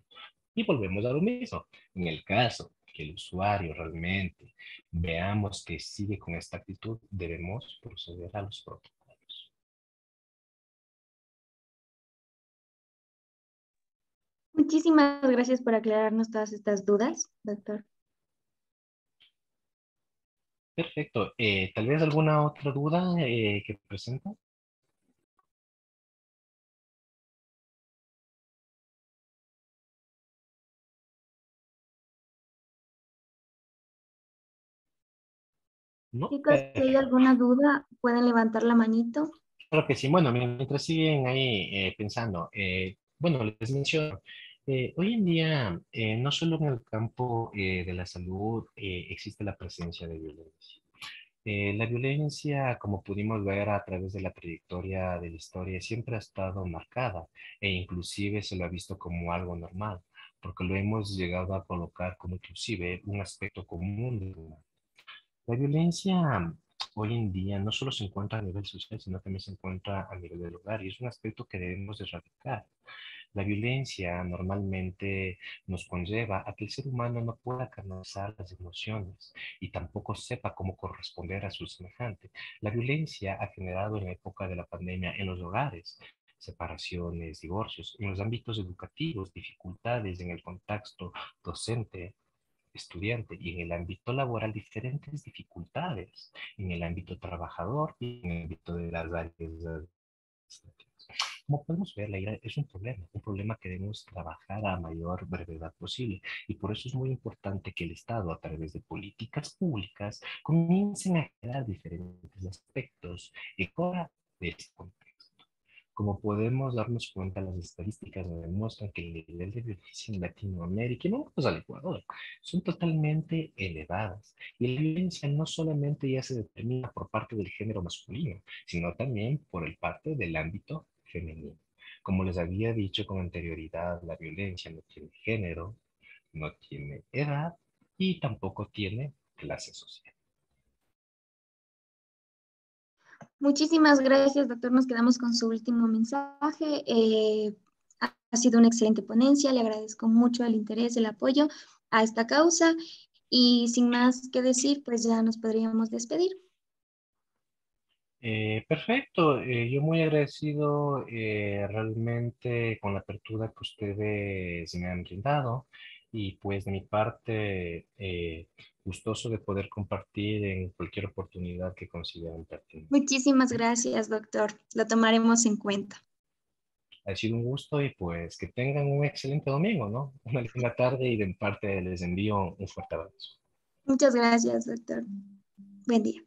Y volvemos a lo mismo. En el caso que el usuario realmente veamos que sigue con esta actitud, debemos proceder a los protocolos. Muchísimas gracias por aclararnos todas estas dudas, doctor. Perfecto. Tal vez alguna otra duda que presenta. ¿No? Chicos, si hay alguna duda, pueden levantar la manito. Claro que sí. Bueno, mientras siguen ahí pensando, bueno, les menciono, hoy en día, no solo en el campo de la salud existe la presencia de violencia. La violencia, como pudimos ver a través de la trayectoria de la historia, siempre ha estado marcada e inclusive se lo ha visto como algo normal, porque lo hemos llegado a colocar como inclusive un aspecto común del humano. La violencia hoy en día no solo se encuentra a nivel social, sino también se encuentra a nivel del hogar y es un aspecto que debemos erradicar. La violencia normalmente nos conlleva a que el ser humano no pueda canalizar las emociones y tampoco sepa cómo corresponder a su semejante. La violencia ha generado en la época de la pandemia en los hogares separaciones, divorcios, en los ámbitos educativos, dificultades en el contexto docente, estudiante y en el ámbito laboral diferentes dificultades, en el ámbito trabajador y en el ámbito de las áreas administrativas. Como podemos ver, la ira es un problema que debemos trabajar a mayor brevedad posible. Y por eso es muy importante que el Estado, a través de políticas públicas, comiencen a generar diferentes aspectos en contra de este contexto. Como podemos darnos cuenta, las estadísticas nos demuestran que el nivel de violencia en Latinoamérica, y no vamos al Ecuador, son totalmente elevadas. Y la violencia no solamente ya se determina por parte del género masculino, sino también por el parte del ámbito femenino. Como les había dicho con anterioridad, la violencia no tiene género, no tiene edad y tampoco tiene clase social. Muchísimas gracias, doctor. Nos quedamos con su último mensaje. Ha sido una excelente ponencia. Le agradezco mucho el interés, el apoyo a esta causa. Y sin más que decir, pues ya nos podríamos despedir. Perfecto, yo muy agradecido realmente con la apertura que ustedes me han brindado y pues de mi parte gustoso de poder compartir en cualquier oportunidad que consideren pertinente. Muchísimas gracias, doctor. Lo tomaremos en cuenta. Ha sido un gusto y pues que tengan un excelente domingo, ¿no? Una linda tarde y de mi parte les envío un fuerte abrazo. Muchas gracias, doctor. Buen día.